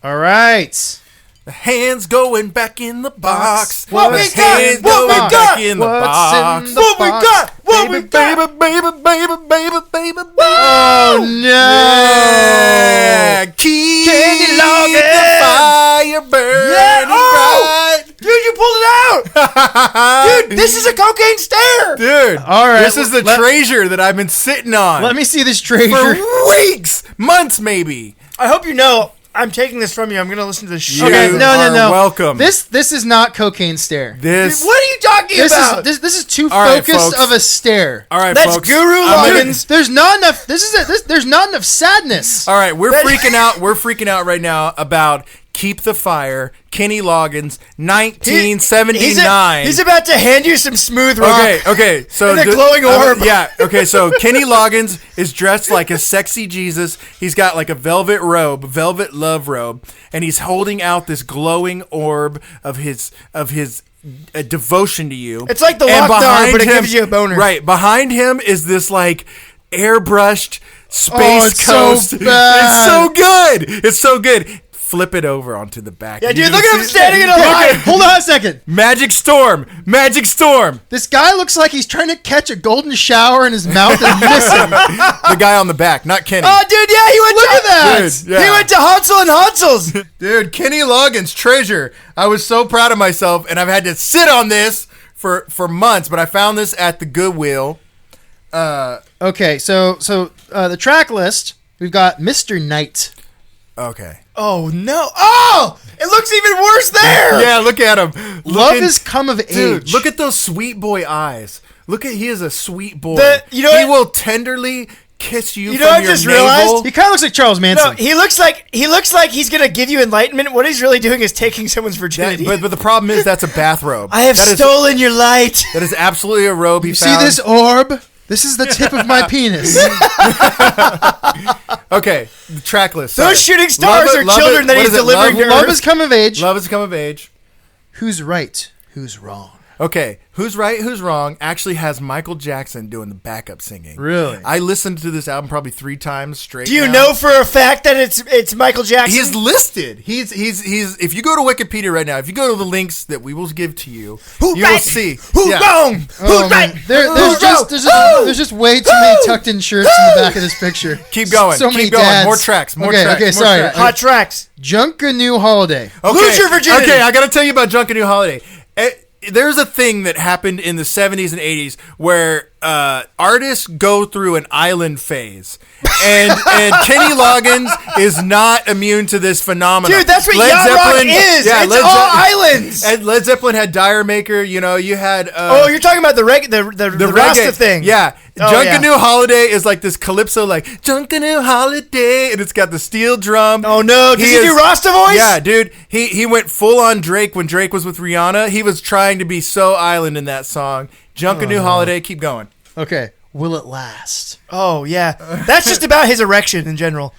All right. The hands going back in the box. What The we got? hands What we going got? back in the What's box. in the What we box? got? What we Baby, got? baby. Oh no! Yeah. Keep Kenny the Loggins. fire burning Oh! bright. Dude, you pulled it out. Dude, this is a cocaine stare. Dude, All right, this is the treasure that I've been sitting on Let me see this for treasure. weeks, months maybe. I hope you know I'm taking this from you. I'm going to listen to this shit. Okay, You no. are welcome. This is not cocaine stare. This. What are you talking about? This is too All right, focused folks. of a stare. All right, That's folks. Guru I'm gonna- Loggins. There's not enough. There's not enough sadness. All right, we're freaking out. We're freaking out right now about Keep the Fire, Kenny Loggins, 1979. He's about to hand you some smooth rock. Okay. So And a glowing orb. yeah. Okay. So Kenny Loggins is dressed like a sexy Jesus. He's got like a velvet love robe, and he's holding out this glowing orb of his devotion to you. It's like the And locked arm, behind but it him- gives you a boner. Right behind him is this like airbrushed space it's so coast. bad. It's so good. It's so good. Flip it over onto the back. Yeah, And dude, you look can at him see- standing in a Look line. at- Hold on a second. Magic Storm. This guy looks like he's trying to catch a golden shower in his mouth and missing. The guy on the back, not Kenny. Oh, dude, yeah, he went Look to at that. Dude, yeah. He went to Hansel and Hansel's. Dude, Kenny Loggins, treasure. I was so proud of myself, and I've had to sit on this for months, but I found this at the Goodwill. Okay, so the track list, we've got Mr. Knight. Okay. Oh, no. Oh, it looks even worse there. Yeah, look at him. Love Looking- is come of Dude, age. look at those sweet boy eyes. He is a sweet boy. You know he what? will tenderly kiss you. You from know what I your just navel. realized? He kind of looks like Charles Manson. No, he looks like he's gonna give you enlightenment. What he's really doing is taking someone's virginity. But the problem is that's a bathrobe. I have That is- stolen your light. That is absolutely a robe he You see found. this orb? This is the tip of my penis. Okay, the track list. Those sorry. shooting stars are children that what he's is it? delivering to Love, Love has come of age. Love has come of age. Who's right? Who's wrong? Okay, Who's Right, Who's Wrong actually has Michael Jackson doing the backup singing. Really? I listened to this album probably 3 times straight. Do you now. know for a fact that it's Michael Jackson? He's listed. He's if you go to Wikipedia right now, if you go to the links that we will give to you, Who you right? will see. Who's Yeah. wrong? Who's Oh, right? man. There's Who's just wrong? there's just way too many tucked in shirts in the back of this picture. Keep going. So many Keep going. dads. More tracks. More Okay, tracks. okay, more sorry. tracks. Hot tracks. Junkanoo Holiday. Okay. Lose your virginity. Okay, I got to tell you about Junkanoo Holiday. There's a thing that happened in the 70s and 80s where artists go through an island phase. And Kenny Loggins is not immune to this phenomenon. Dude, that's what yacht rock is. It's all islands. And Led Zeppelin had Dire Maker. You know, you had... Oh, you're talking about the Rasta reggae thing. Yeah. Oh, Junkanoo Holiday is like this calypso, like Junkanoo Holiday, and it's got the steel drum. Oh no, does he do Rasta voice? Yeah, dude. He went full on Drake when Drake was with Rihanna. He was trying to be so island in that song. Junkanoo Holiday, keep going. Okay. Will it last? Oh yeah, that's just about his erection in general.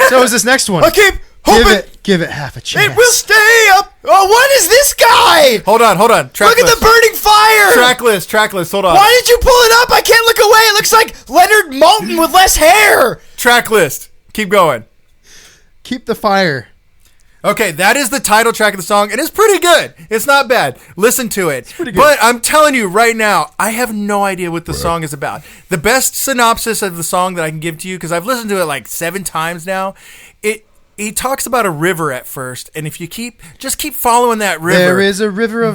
So is this next one? I keep hoping Give it half a chance. it will stay up. Oh, what is this guy? Hold on. Track Look at list. the burning fire. Track list. Hold on. Why did you pull it up? I can't look away. It looks like Leonard Maltin with less hair. Track list. Keep going. Keep the fire. Okay, that is the title track of the song, and it's pretty good. It's not bad. Listen to it. But I'm telling you right now, I have no idea what the song is about. The best synopsis of the song that I can give to you, because I've listened to it like 7 times now, he talks about a river at first, and if you keep following that river. There's a river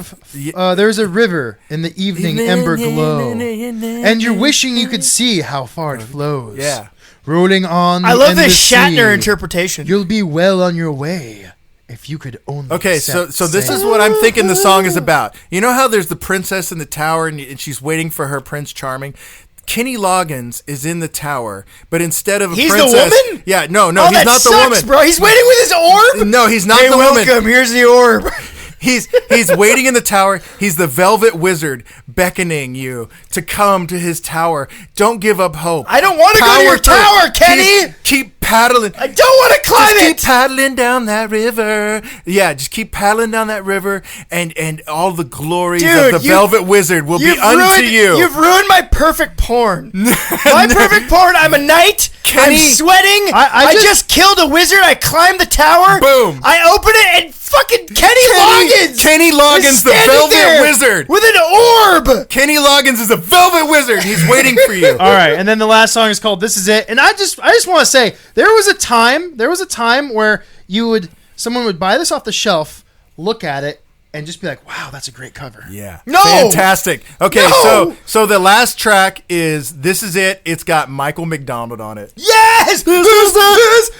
in the evening ember glow, and you're wishing you could see how far it flows. Yeah. Rolling on. I the love endless this Shatner sea. interpretation. You'll be well on your way if you could only. Okay, so this is what I'm thinking the song is about. You know how there's the princess in the tower and she's waiting for her Prince Charming? Kenny Loggins is in the tower, but instead of a He's princess... the woman? Yeah, no, Oh, he's that not the sucks, woman. bro. He's waiting with his orb. No, he's not Hey, the woman. welcome. Here's the orb. He's waiting in the tower. He's the Velvet Wizard beckoning you to come to his tower. Don't give up hope. I don't want to go to your tower, Kenny. Keep paddling. I don't want to climb Keep paddling down that river. Yeah, just keep paddling down that river, and all the glories of the Velvet Wizard will be unto you. You've ruined my perfect porn. My perfect porn. I'm a knight. Kenny, I'm sweating. I just killed a wizard. I climbed the tower. Boom. I open it and fucking Kenny Loggins. Kenny Loggins, the Velvet Wizard. With an orb. Kenny Loggins is a Velvet Wizard. He's waiting for you. All right, and then the last song is called "This Is It," and I just want to say there was a time where someone would buy this off the shelf, look at it, and just be like, "Wow, that's a great cover." Yeah, no, fantastic. Okay, so the last track is "This Is It." It's got Michael McDonald on it. Yes, this is it.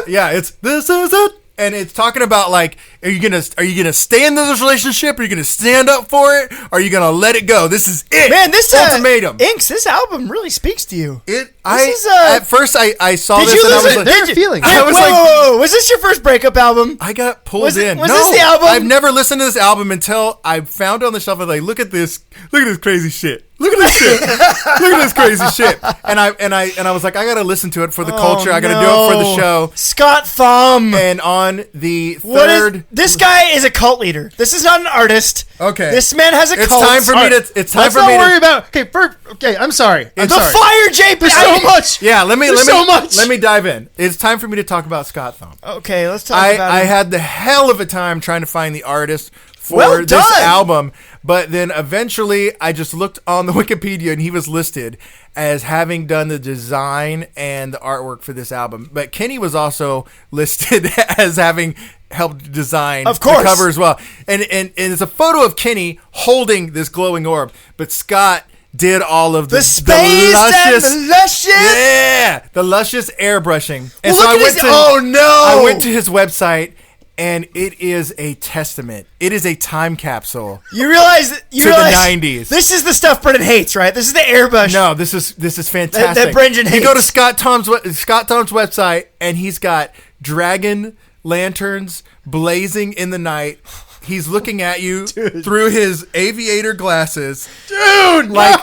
Yeah, it's "This Is It." And it's talking about, like, are you gonna stay in this relationship? Are you gonna stand up for it? Or are you gonna let it go? This is it, man. This ultimatum. Inks. This album really speaks to you. At first I saw this and I was like, "There's feelings." I was like, was this your first breakup album? I got pulled in. Was this the album? I've never listened to this album until I found it on the shelf. I was like, look at this crazy shit. Look at this shit. Look at this crazy shit. And I was like, I gotta listen to it for the culture. I gotta do it for the show. Scott Thom. And on the third, this guy is a cult leader. This is not an artist. Okay. This man has a cult. It's time for me to. It's time Let's for not me worry to. about. Okay, I'm sorry. I'm sorry. Fire JP. There's so much. Yeah, let me much. Let me dive in. It's time for me to talk about Scott Thom. Okay, let's talk about I him. had the hell of a time trying to find the artist for Well this done. album, but then eventually I just looked on the Wikipedia and he was listed as having done the design and the artwork for this album. But Kenny was also listed as having helped design of course. The cover as well. And it's a photo of Kenny holding this glowing orb, but Scott did all of the space and the luscious, the luscious airbrushing. And well, I went to his website, and it is a testament. It is a time capsule. You realize the 90s. This is the stuff Brendan hates, right? This is the airbrush. No, this is fantastic. That Brendan hates. You go to Scott Thom's website, and he's got dragon lanterns blazing in the night. He's looking at you through his aviator glasses. Dude, like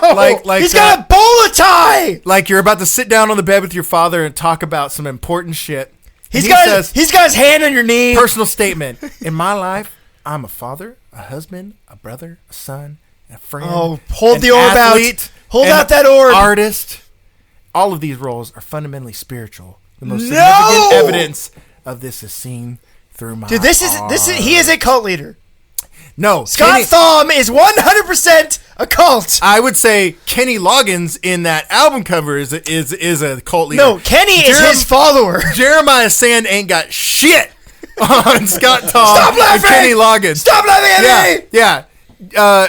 he's got a bowler tie. Like you're about to sit down on the bed with your father and talk about some important shit. He's got his hand on your knee. Personal statement. In my life, I'm a father, a husband, a brother, a son, a friend. Oh, hold an the orb athlete, out. Hold out that orb. Artist. All of these roles are fundamentally spiritual. The most significant evidence of this is seen through my Dude, this is he is a cult leader. No, Scott Thom is 100% a cult. I would say Kenny Loggins in that album cover is a cult leader. No, Kenny is his follower. Jeremiah Sand ain't got shit on Scott Thom Stop laughing! and Kenny Loggins. Stop laughing at me! Yeah.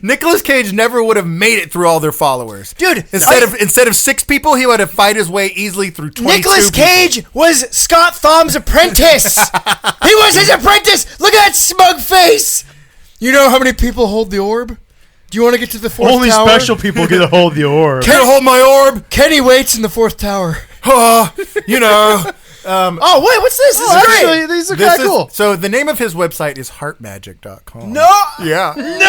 Nicolas Cage never would have made it through all their followers. Dude, instead of 6 people, he would have fight his way easily through 22 Nicolas Cage was Scott Thom's apprentice. He was his apprentice. Look at that smug face. You know how many people hold the orb? Do you want to get to the 4th Only tower? special people get to hold the orb. Can I hold my orb? Kenny waits in the 4th tower. You know. Oh, wait, what's this? This is great. Actually, these are kind of cool. So the name of his website is heartmagic.com. No. Yeah. No. Yeah.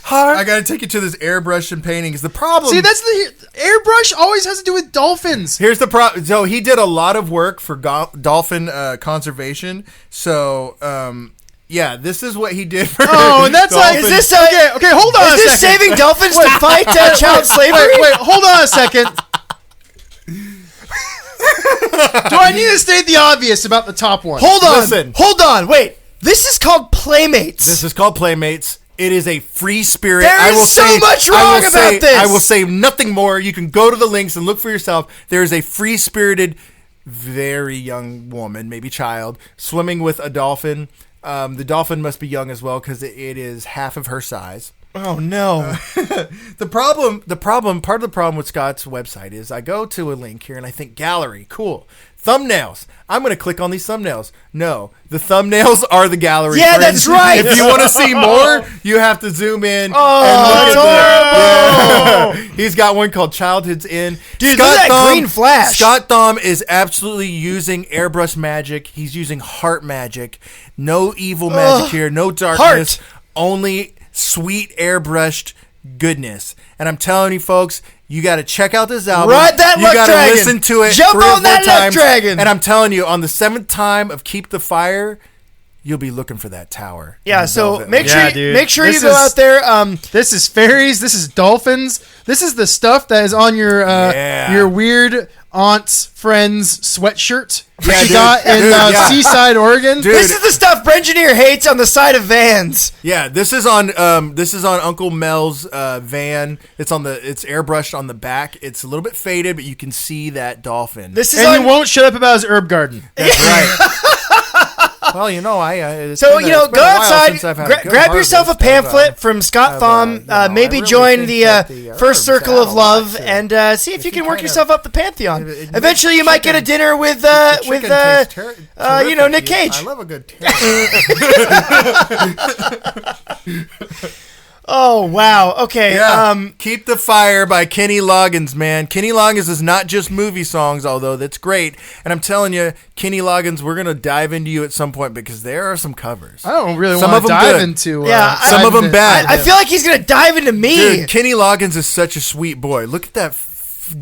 I got to take you to this airbrush and paintings. The problem. See, that's the airbrush always has to do with dolphins. Here's the problem. So he did a lot of work for dolphin conservation. So, yeah, this is what he did for. Oh, and that's dolphins. like, is this okay? Hold on. Is this saving dolphins to fight child slavery? Wait, hold on a second. Do I need to state the obvious about the top one? Hold on. Wait. This is called Playmates. This is called Playmates. It is a free spirit. There is so much wrong about this. I will say nothing more. You can go to the links and look for yourself. There is a free-spirited, very young woman, maybe child, swimming with a dolphin. The dolphin must be young as well because it is half of her size. Oh no! Part of the problem with Scott's website is I go to a link here and I think gallery, cool, thumbnails. I'm going to click on these thumbnails. No, the thumbnails are the gallery. Yeah, friends. that's right. If you want to see more, you have to zoom in. Oh, that's horrible. Yeah. He's got one called Childhood's Inn. Dude, look at that green flash. Scott Thumb is absolutely using airbrush magic. He's using heart magic. No evil magic here. No darkness. Only sweet airbrushed goodness. And I'm telling you, folks, you got to check out this album. Ride that luck gotta dragon. Listen to it. Jump 3 or on 4 that luck times. dragon. And I'm telling you, on the 7th time of Keep the Fire, you'll be looking for that tower. Yeah, so make Yeah, sure dude. make sure This you go is- out there. This is fairies. This is dolphins. This is the stuff that is on your weird aunt's friend's sweatshirt that Yeah, you dude. got in Dude, yeah. Seaside, Oregon. Dude. This is the stuff Brengineer hates on the side of vans. Yeah, this is on Uncle Mel's van. It's airbrushed on the back. It's a little bit faded, but you can see that dolphin. This is And on. you won't shut up about his herb garden. That's right. Well, you know, So, go outside, grab yourself a pamphlet from Scott Thumb, maybe join the First Circle of Love, and see if you can work yourself up the Pantheon. Eventually, you might get a dinner with Nick Cage. I love a good Oh, wow. Okay. Yeah. Keep the Fire by Kenny Loggins, man. Kenny Loggins is not just movie songs, although that's great. And I'm telling you, Kenny Loggins, we're going to dive into you at some point because there are some covers. I don't really Some want of to them dive good. into. Some of them bad. I feel like he's going to dive into me. Dude, Kenny Loggins is such a sweet boy. Look at that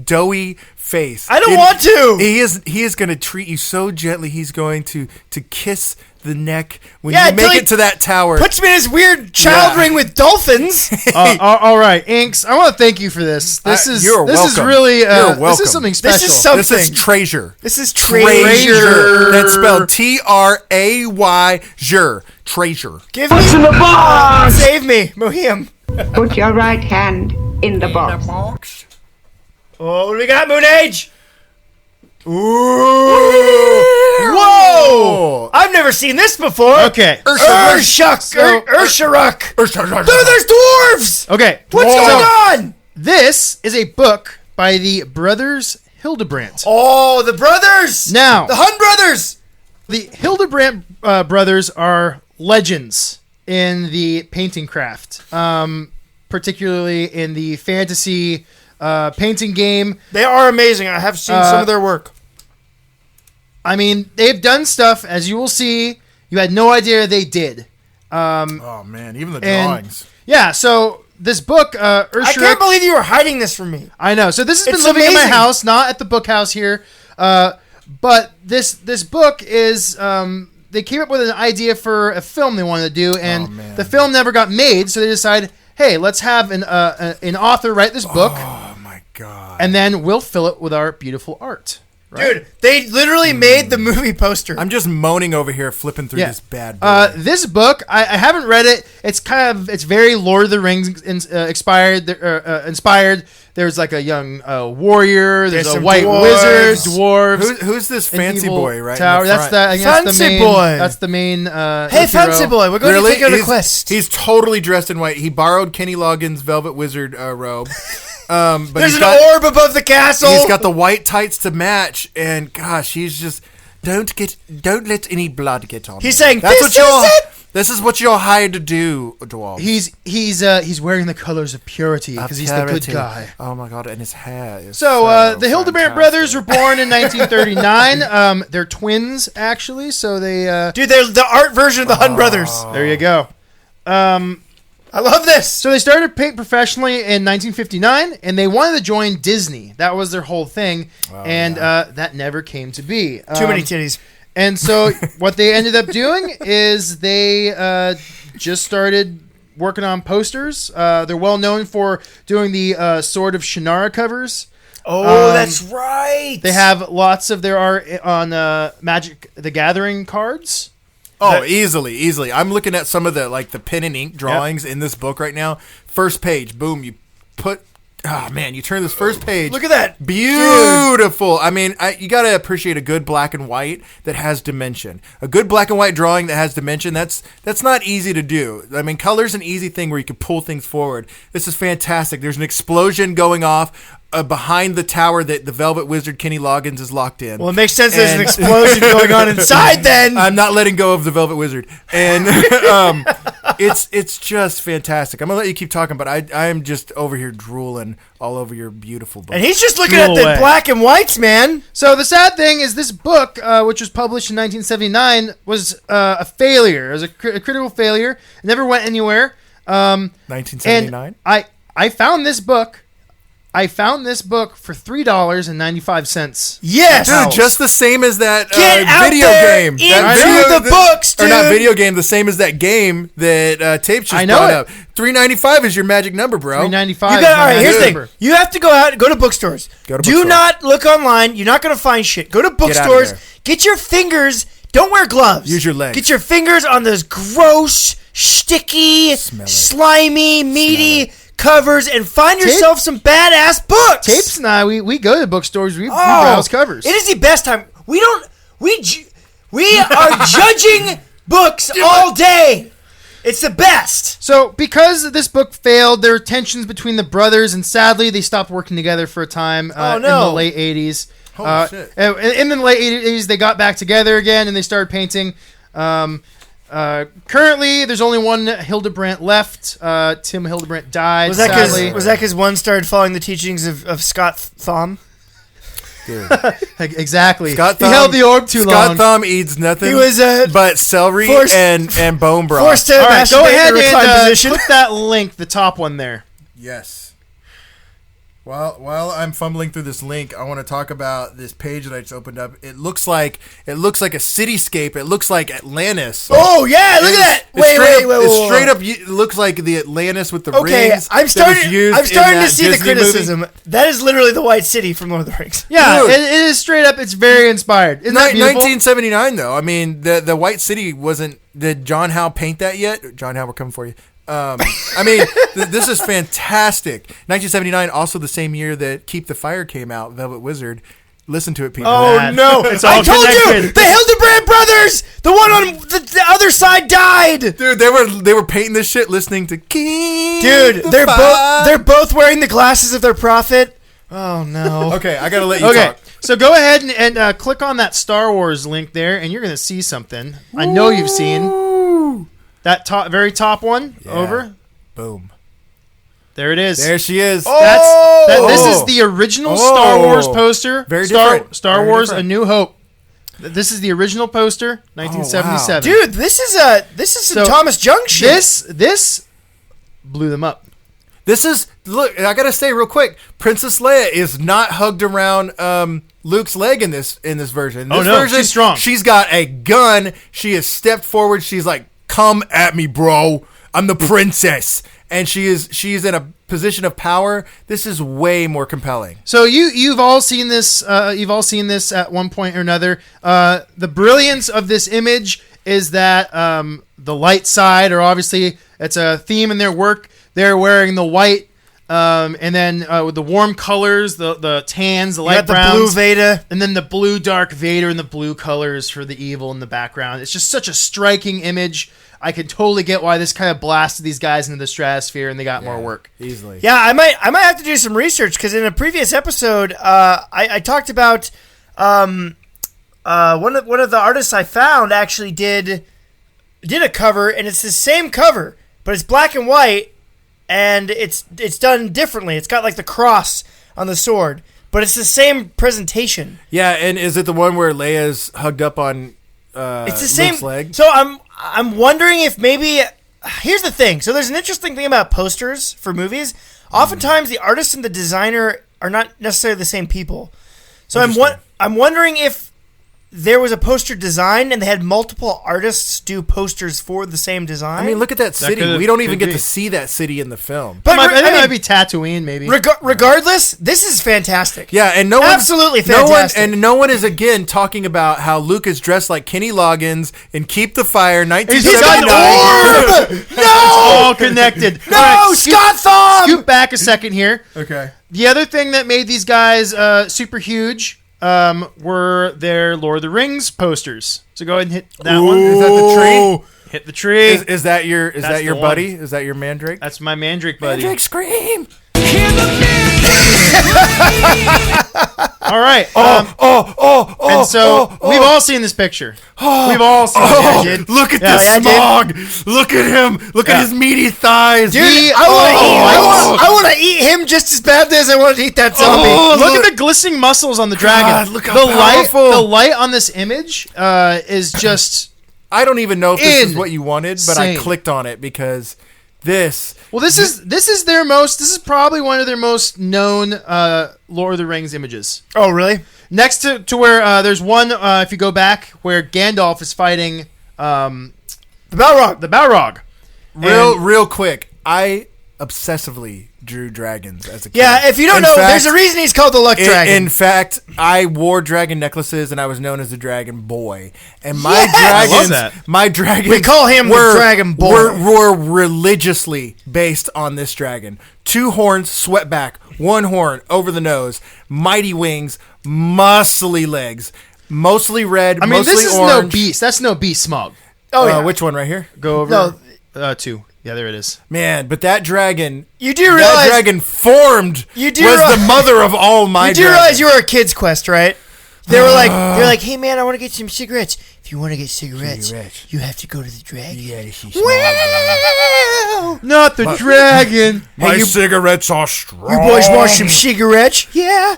doughy face. I don't want to. He is going to treat you so gently. He's going to kiss the neck when Yeah, you until make he it to that tower. Puts me in his weird child Yeah. ring with dolphins. all right, Inks. I want to thank you for this. This is you're this is welcome. really You're this welcome. is something special. This is something. This is treasure. This is Treasure. That's spelled T-R-A-Y. Treasure. Give What's in me. the box? Save me, Mohiam. Put your right hand in the box. Oh, what do we got, Moon Age? Whoa! I've never seen this before. Okay. Urshurak. Dude, there's dwarves. Okay. What's So, going on? This is a book by the brothers Hildebrandt. Oh, the brothers. Now, The Hun brothers. the Hildebrandt brothers are legends in the painting craft, particularly in the fantasy painting game. They are amazing. I have seen some of their work. I mean, they've done stuff, as you will see, you had no idea they did. Oh, man. Even the And- drawings. Yeah, so this book, I Urshurak, can't believe you were hiding this from me. I know. So this has been It's living in my amazing. house, not at the book house here. But this book is they came up with an idea for a film they wanted to do, and man. the film never got made. So they decided, hey, let's have an author write this book, Oh, my God. and then we'll fill it with our beautiful art. Dude, they literally made the movie poster. I'm just moaning over here, flipping through Yeah. this bad boy. This book, I haven't read it. It's it's very Lord of the Rings inspired. There's like a young warrior. There's There's a some white dwarves. wizard, dwarves. Who's this an fancy evil boy right tower. in the That's front? I think that's the Fancy main. boy. That's the main. Hey, hero. fancy boy, we're going to take you on a he's, quest. he's totally dressed in white. He borrowed Kenny Loggins' Velvet Wizard robe. But There's he's an got, orb above the castle. He's got the white tights to match, and gosh, he's just don't let any blood get on. He's me. saying, That's "This what is you're. it." This is what you're hired to do, dwarf. He's wearing the colors of purity because he's the good guy. Oh my god, and his hair is So the Hildebrandt fantastic. brothers were born in 1939. They're twins actually. So they. Dude, they're the art version of the Hun brothers. There you go. I love this. So they started paint professionally in 1959, and they wanted to join Disney. That was their whole thing, and that never came to be. Too many titties. And so what they ended up doing is they just started working on posters. They're well known for doing the Sword of Shannara covers. Oh, that's right. They have lots of their art on Magic the Gathering cards. Oh, easily. I'm looking at some of the the pen and ink drawings in this book right now. First page, boom, you put. Oh man, you turn this first page. Look at that. Beautiful. I mean, you got to appreciate a good black and white that has dimension. A good black and white drawing that has dimension, that's not easy to do. I mean, color's an easy thing where you can pull things forward. This is fantastic. There's an explosion going off behind the tower that the Velvet Wizard Kenny Loggins is locked in. Well, it makes sense. There's an explosion going on inside. Then I'm not letting go of the Velvet Wizard, and it's just fantastic. I'm gonna let you keep talking, but I am just over here drooling all over your beautiful book. And he's just looking at the black and whites, man. So the sad thing is this book, which was published in 1979, was a failure. It was a critical failure. It never went anywhere. 1979. And I found this book. For $3.95. Yes, dude, just the same as that video game. Into the books, dude. Or not video game, the same as that game that Tapes just brought up. $3.95 is your magic number, bro. $3.95. All right, here's the thing. You have to go out and go to bookstores. Do not look online. You're not going to find shit. Go to bookstores. Get your fingers. Don't wear gloves. Use your legs. Get your fingers on those gross, sticky, slimy, meaty covers and find yourself some badass books. Tapes and I, we go to bookstores. We browse covers. It is the best time. We are judging books all day. It's the best. So because this book failed, there were tensions between the brothers, and sadly, they stopped working together for a time in the late 80s. Holy shit. In the late 80s, they got back together again, and they started painting. Currently, there's only one Hildebrandt left. Tim Hildebrandt died. Was that because one started following the teachings of Scott Thom? Dude. Exactly. Scott Thom, he held the orb too long. Scott Thom eats nothing. He was but celery and bone broth. Forced to All right, go ahead in the reclined and position. click that link, the top one there. Yes. While I'm fumbling through this link, I want to talk about this page that I just opened up. It looks like a cityscape. It looks like Atlantis. Oh yeah, look at that! Wait. It straight up looks like the Atlantis with the rings. I'm starting to see the criticism. Movie. That is literally the White City from Lord of the Rings. Yeah, it is straight up. It's very inspired. Isn't that beautiful? 1979 though. I mean, the White City wasn't. Did John Howe paint that yet? John Howe, we're coming for you. I mean, this is fantastic. 1979, also the same year that Keep the Fire came out, Velvet Wizard. Listen to it, people. Oh, no. It's all I told connected. you! The Hildebrandt brothers! The one on the other side died! Dude, they were painting this shit listening to Keep they're both wearing the glasses of their prophet. Oh, no. Okay, I gotta let you talk. So go ahead and click on that Star Wars link there, and you're going to see something I know you've seen. That very top one, over. Boom. There it is. There she is. This is the original Star Wars poster. Very different. Star Wars: A New Hope. This is the original poster, 1977. Wow. Dude, this is some Thomas Jung shit. This blew them up. Look, I gotta say real quick, Princess Leia is not hugged around Luke's leg in this version. This version, she's strong. She's got a gun. She has stepped forward. She's like, "Come at me, bro. I'm the princess." And she's in a position of power. This is way more compelling. So you've all seen this. You've all seen this at one point or another. The brilliance of this image is that the light side, or obviously it's a theme in their work. They're wearing the white, and then with the warm colors, the tans, the light browns, the blue Vader, and then the blue dark Vader and the blue colors for the evil in the background. It's just such a striking image. I can totally get why this kind of blasted these guys into the stratosphere, and they got more work easily. Yeah, I might have to do some research, because in a previous episode, I talked about one of the artists I found actually did a cover, and it's the same cover, but it's black and white, and it's done differently. It's got like the cross on the sword, but it's the same presentation. Yeah, and is it the one where Leia's hugged up on? It's the same Luke's leg? So I'm wondering if maybe. Here's the thing. So there's an interesting thing about posters for movies. Oftentimes the artist and the designer are not necessarily the same people. So I'm wondering if there was a poster design and they had multiple artists do posters for the same design. I mean, look at that city. We don't even get to see that city in the film. But I think it might be Tatooine, maybe. Regardless, this is fantastic. Yeah, and absolutely fantastic. No one is again talking about how Luke is dressed like Kenny Loggins in Keep the Fire, 1979. He's got an orb! No, it's all connected. No, right, Scott Thom. Scoot back a second here. Okay. The other thing that made these guys super huge were their Lord of the Rings posters. So go ahead and hit that one. Is that the tree? Hit the tree. Is that your buddy? One. Is that your Mandrake? That's my Mandrake buddy. Mandrake scream. All right. And so we've all seen this picture. We've all seen it. Look at Yeah, this I did. smog. Look at him. Look at his meaty thighs. Dude, I want to eat him just as badly as I want to eat that zombie. Look at the glistening muscles on the dragon. God, look how the powerful. light on this image is just. I don't even know if this is what you wanted, but I Insane. clicked on it because this. Well, this is probably one of their most known Lord of the Rings images. Oh, really? Next to where there's one, if you go back, where Gandalf is fighting The Balrog. the Balrog. Real quick, I obsessively drew dragons as a kid. Yeah, if you don't In know, fact, there's a reason he's called the Luck Dragon. In fact, I wore dragon necklaces and I was known as the Dragon Boy. And my Yes! I dragons, love that. my dragons, We call him the Dragon Boy. Were religiously based on this dragon. 2 horns swept back, 1 horn over the nose, mighty wings, muscly legs, mostly red, I mean, mostly this is orange. no beast. That's no beast smog. Oh, yeah. Which one right here? Go over. No. 2. Yeah, there it is. Man, but that dragon. You do That realize dragon formed. You do was realize- the mother of all my. you do realize you were a Kid's Quest, right? They're like, hey man, I want to get some cigarettes. If you want to get cigarettes, you have to go to the dragon. Wow! Not the dragon. My cigarettes are strong. You boys want some cigarettes? Yeah.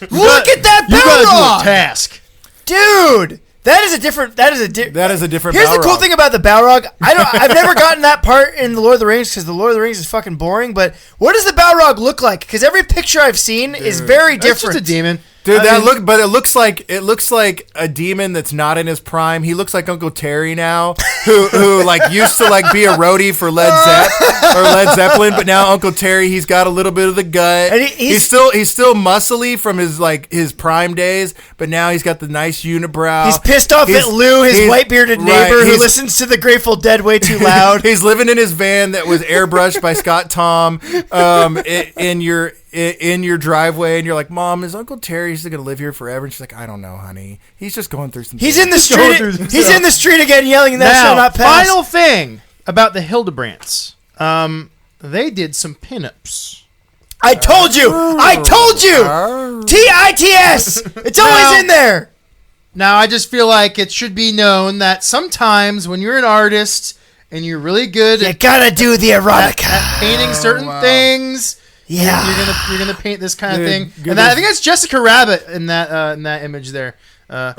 Look at that You gotta do a Balrog, task. dude. That is a different. That is a different. Here's the cool Balrog. thing about the Balrog. I've never gotten that part in the Lord of the Rings because the Lord of the Rings is fucking boring. But what does the Balrog look like? Because every picture I've seen is very That's different. just a demon. Dude, it looks like a demon that's not in his prime. He looks like Uncle Terry now, who like used to like be a roadie for Led Zeppelin, but now Uncle Terry, he's got a little bit of the gut. And he's still muscly from his prime days, but now he's got the nice unibrow. He's pissed off at Lou, his white bearded neighbor, who listens to the Grateful Dead way too loud. He's living in his van that was airbrushed by Scott Tom in your driveway, and you're like, Mom, is Uncle Terry still gonna live here forever? And she's like, I don't know, honey. He's just going through some. He's things." in the street. He's in the street again, yelling, "That shall Now, not pass." final thing about the Hildebrandts. They did some pinups. I told you. TITS. It's always in there. Now, I just feel like it should be known that sometimes when you're an artist and you're really good You at gotta do the erotica. painting certain things, Yeah. you're gonna paint this kind of Dude, thing. And I think that's Jessica Rabbit in that image there. I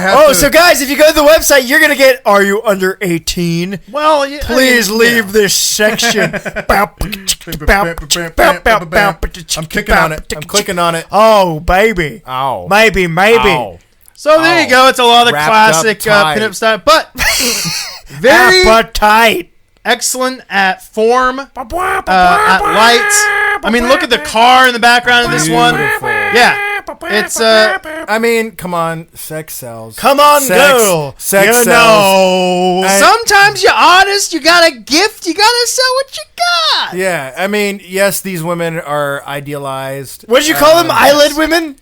have to- So guys, if you go to the website, you're gonna get. Are you under 18? Well, yeah, Please I mean, leave this section. I'm kicking on it. I'm clicking on it. Oh, baby. Ow. Maybe. Ow. So there you go. It's a lot of Wrapped classic up tight. pinup stuff, but very Appetite. excellent at form, at light. I mean, look at the car in the background of this one. Beautiful. Yeah, it's I mean, come on, sex sells. Come on, Sex- girl. sex you sells. know. sometimes you're honest. You got a gift. You gotta sell what you got. Yeah, I mean, yes, these women are idealized. What did you call them? Eyelid women?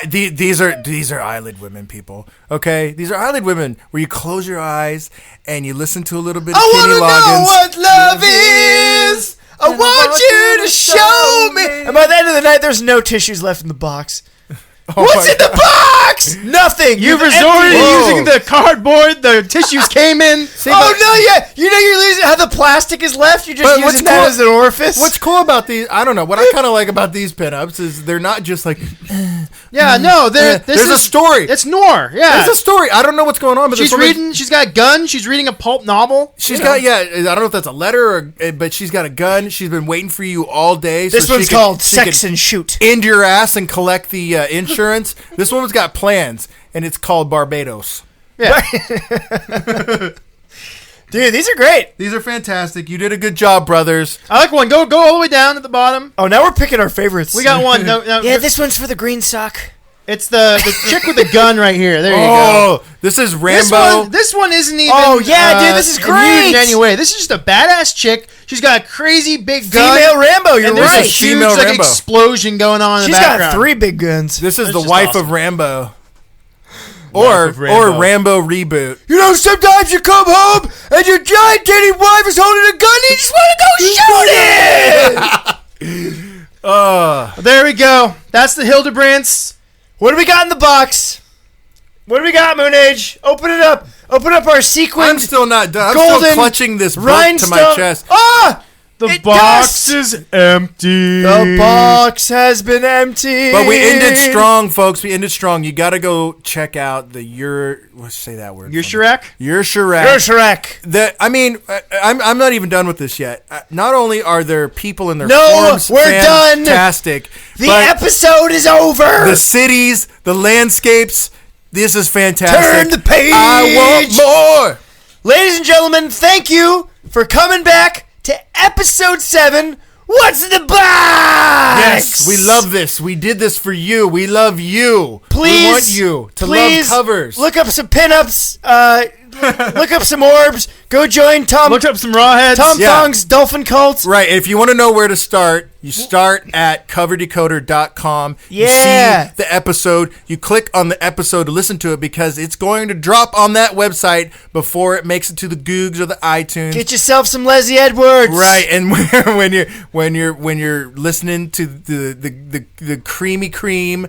These are eyelid women, people. Okay, these are eyelid women where you close your eyes and you listen to a little bit of I Kenny want to Loggins. know what love is. I want you to show me. And by the end of the night, there's no tissues left in the box. What's in the box? Nothing. You've emptied resorted it. to using the cardboard. The tissues came in. Oh no! Yeah, you know you're losing how the plastic is left. You're just But what's using that cool- as an orifice. What's cool about these? I don't know. What I kind of like about these pinups is they're not just like. Yeah, no, There's a story. It's noir. Yeah, There's a story. I don't know what's going on, but she's this woman- reading. She's got a gun. She's reading a pulp novel. She's got I don't know if that's a letter but she's got a gun. She's been waiting for you all day. This so one's she can- called she can Sex and Shoot. End your ass and collect the insurance. This woman's got plans, and it's called Barbados. Yeah, Dude, these are great. These are fantastic. You did a good job, brothers. I like one. Go all the way down at the bottom. Oh, now we're picking our favorites. We got one. No, Yeah, this one's for the green sock. it's the chick with the gun right here. There you go. Oh, this is Rambo. This one isn't even. Oh, yeah, dude, this is immune great. in any way. This is just a badass chick. She's got a crazy big gun. Female Rambo, you're and there's right. a huge Female like, Rambo. explosion going on in She's the background. got 3 big guns. This is That's the just wife awesome. of Rambo. Wife of Rambo. Or Rambo reboot. You know, sometimes you come home and your giant titty wife is holding a gun and you just want to go shoot it. There we go. That's the Hildebrandts. What do we got in the box? What do we got, Moon Age? Open it up. Open up our sequined. I'm still not done. I'm golden still clutching this book to rhinestone. my chest. Ah! The box is empty. The box has been empty. But we ended strong, folks. We ended strong. You got to go check out the let's say that word. Urshurak? Urshurak. I'm not even done with this yet. Not only are there people in their No, forms we're done. fantastic. The but episode is over. the cities, the landscapes, this is fantastic. Turn the page. I want more. Ladies and gentlemen, thank you for coming back to episode 7. What's in the box? Yes, we love this. We did this for you. We love you. Please, we want you to love covers. Look up some pinups. Look up some orbs. Go join Tom. Look up some rawheads. Tom Thong's dolphin cult. Right. If you want to know where to start, you start at coverdecoder.com. Yeah. You see the episode. You click on the episode to listen to it because it's going to drop on that website before it makes it to the Googs or the iTunes. Get yourself some LesEdwards. Right. And when you're listening to the creamy cream,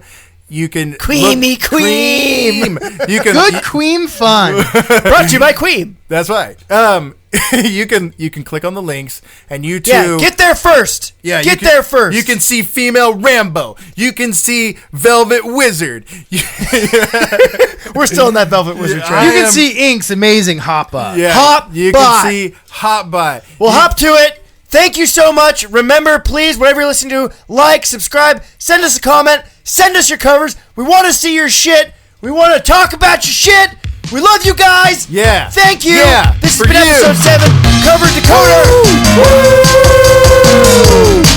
you can Creamy cream. You can Good Queen fun. Brought to you by Queen. That's right. You can click on the links and you too. Yeah, get there first. Yeah, get there first. You can see female Rambo. You can see Velvet Wizard. We're still in that Velvet Wizard train. You can see Ink's amazing hopbot. Yeah, Hop you bot. can see Hopbot. We'll hop to it. Thank you so much. Remember, please, whatever you're listening to, like, subscribe, send us a comment, send us your covers. We want to see your shit. We want to talk about your shit. We love you guys. Yeah. Thank you. Yeah. This has For been you. episode 7, Cover Decoder. Woo!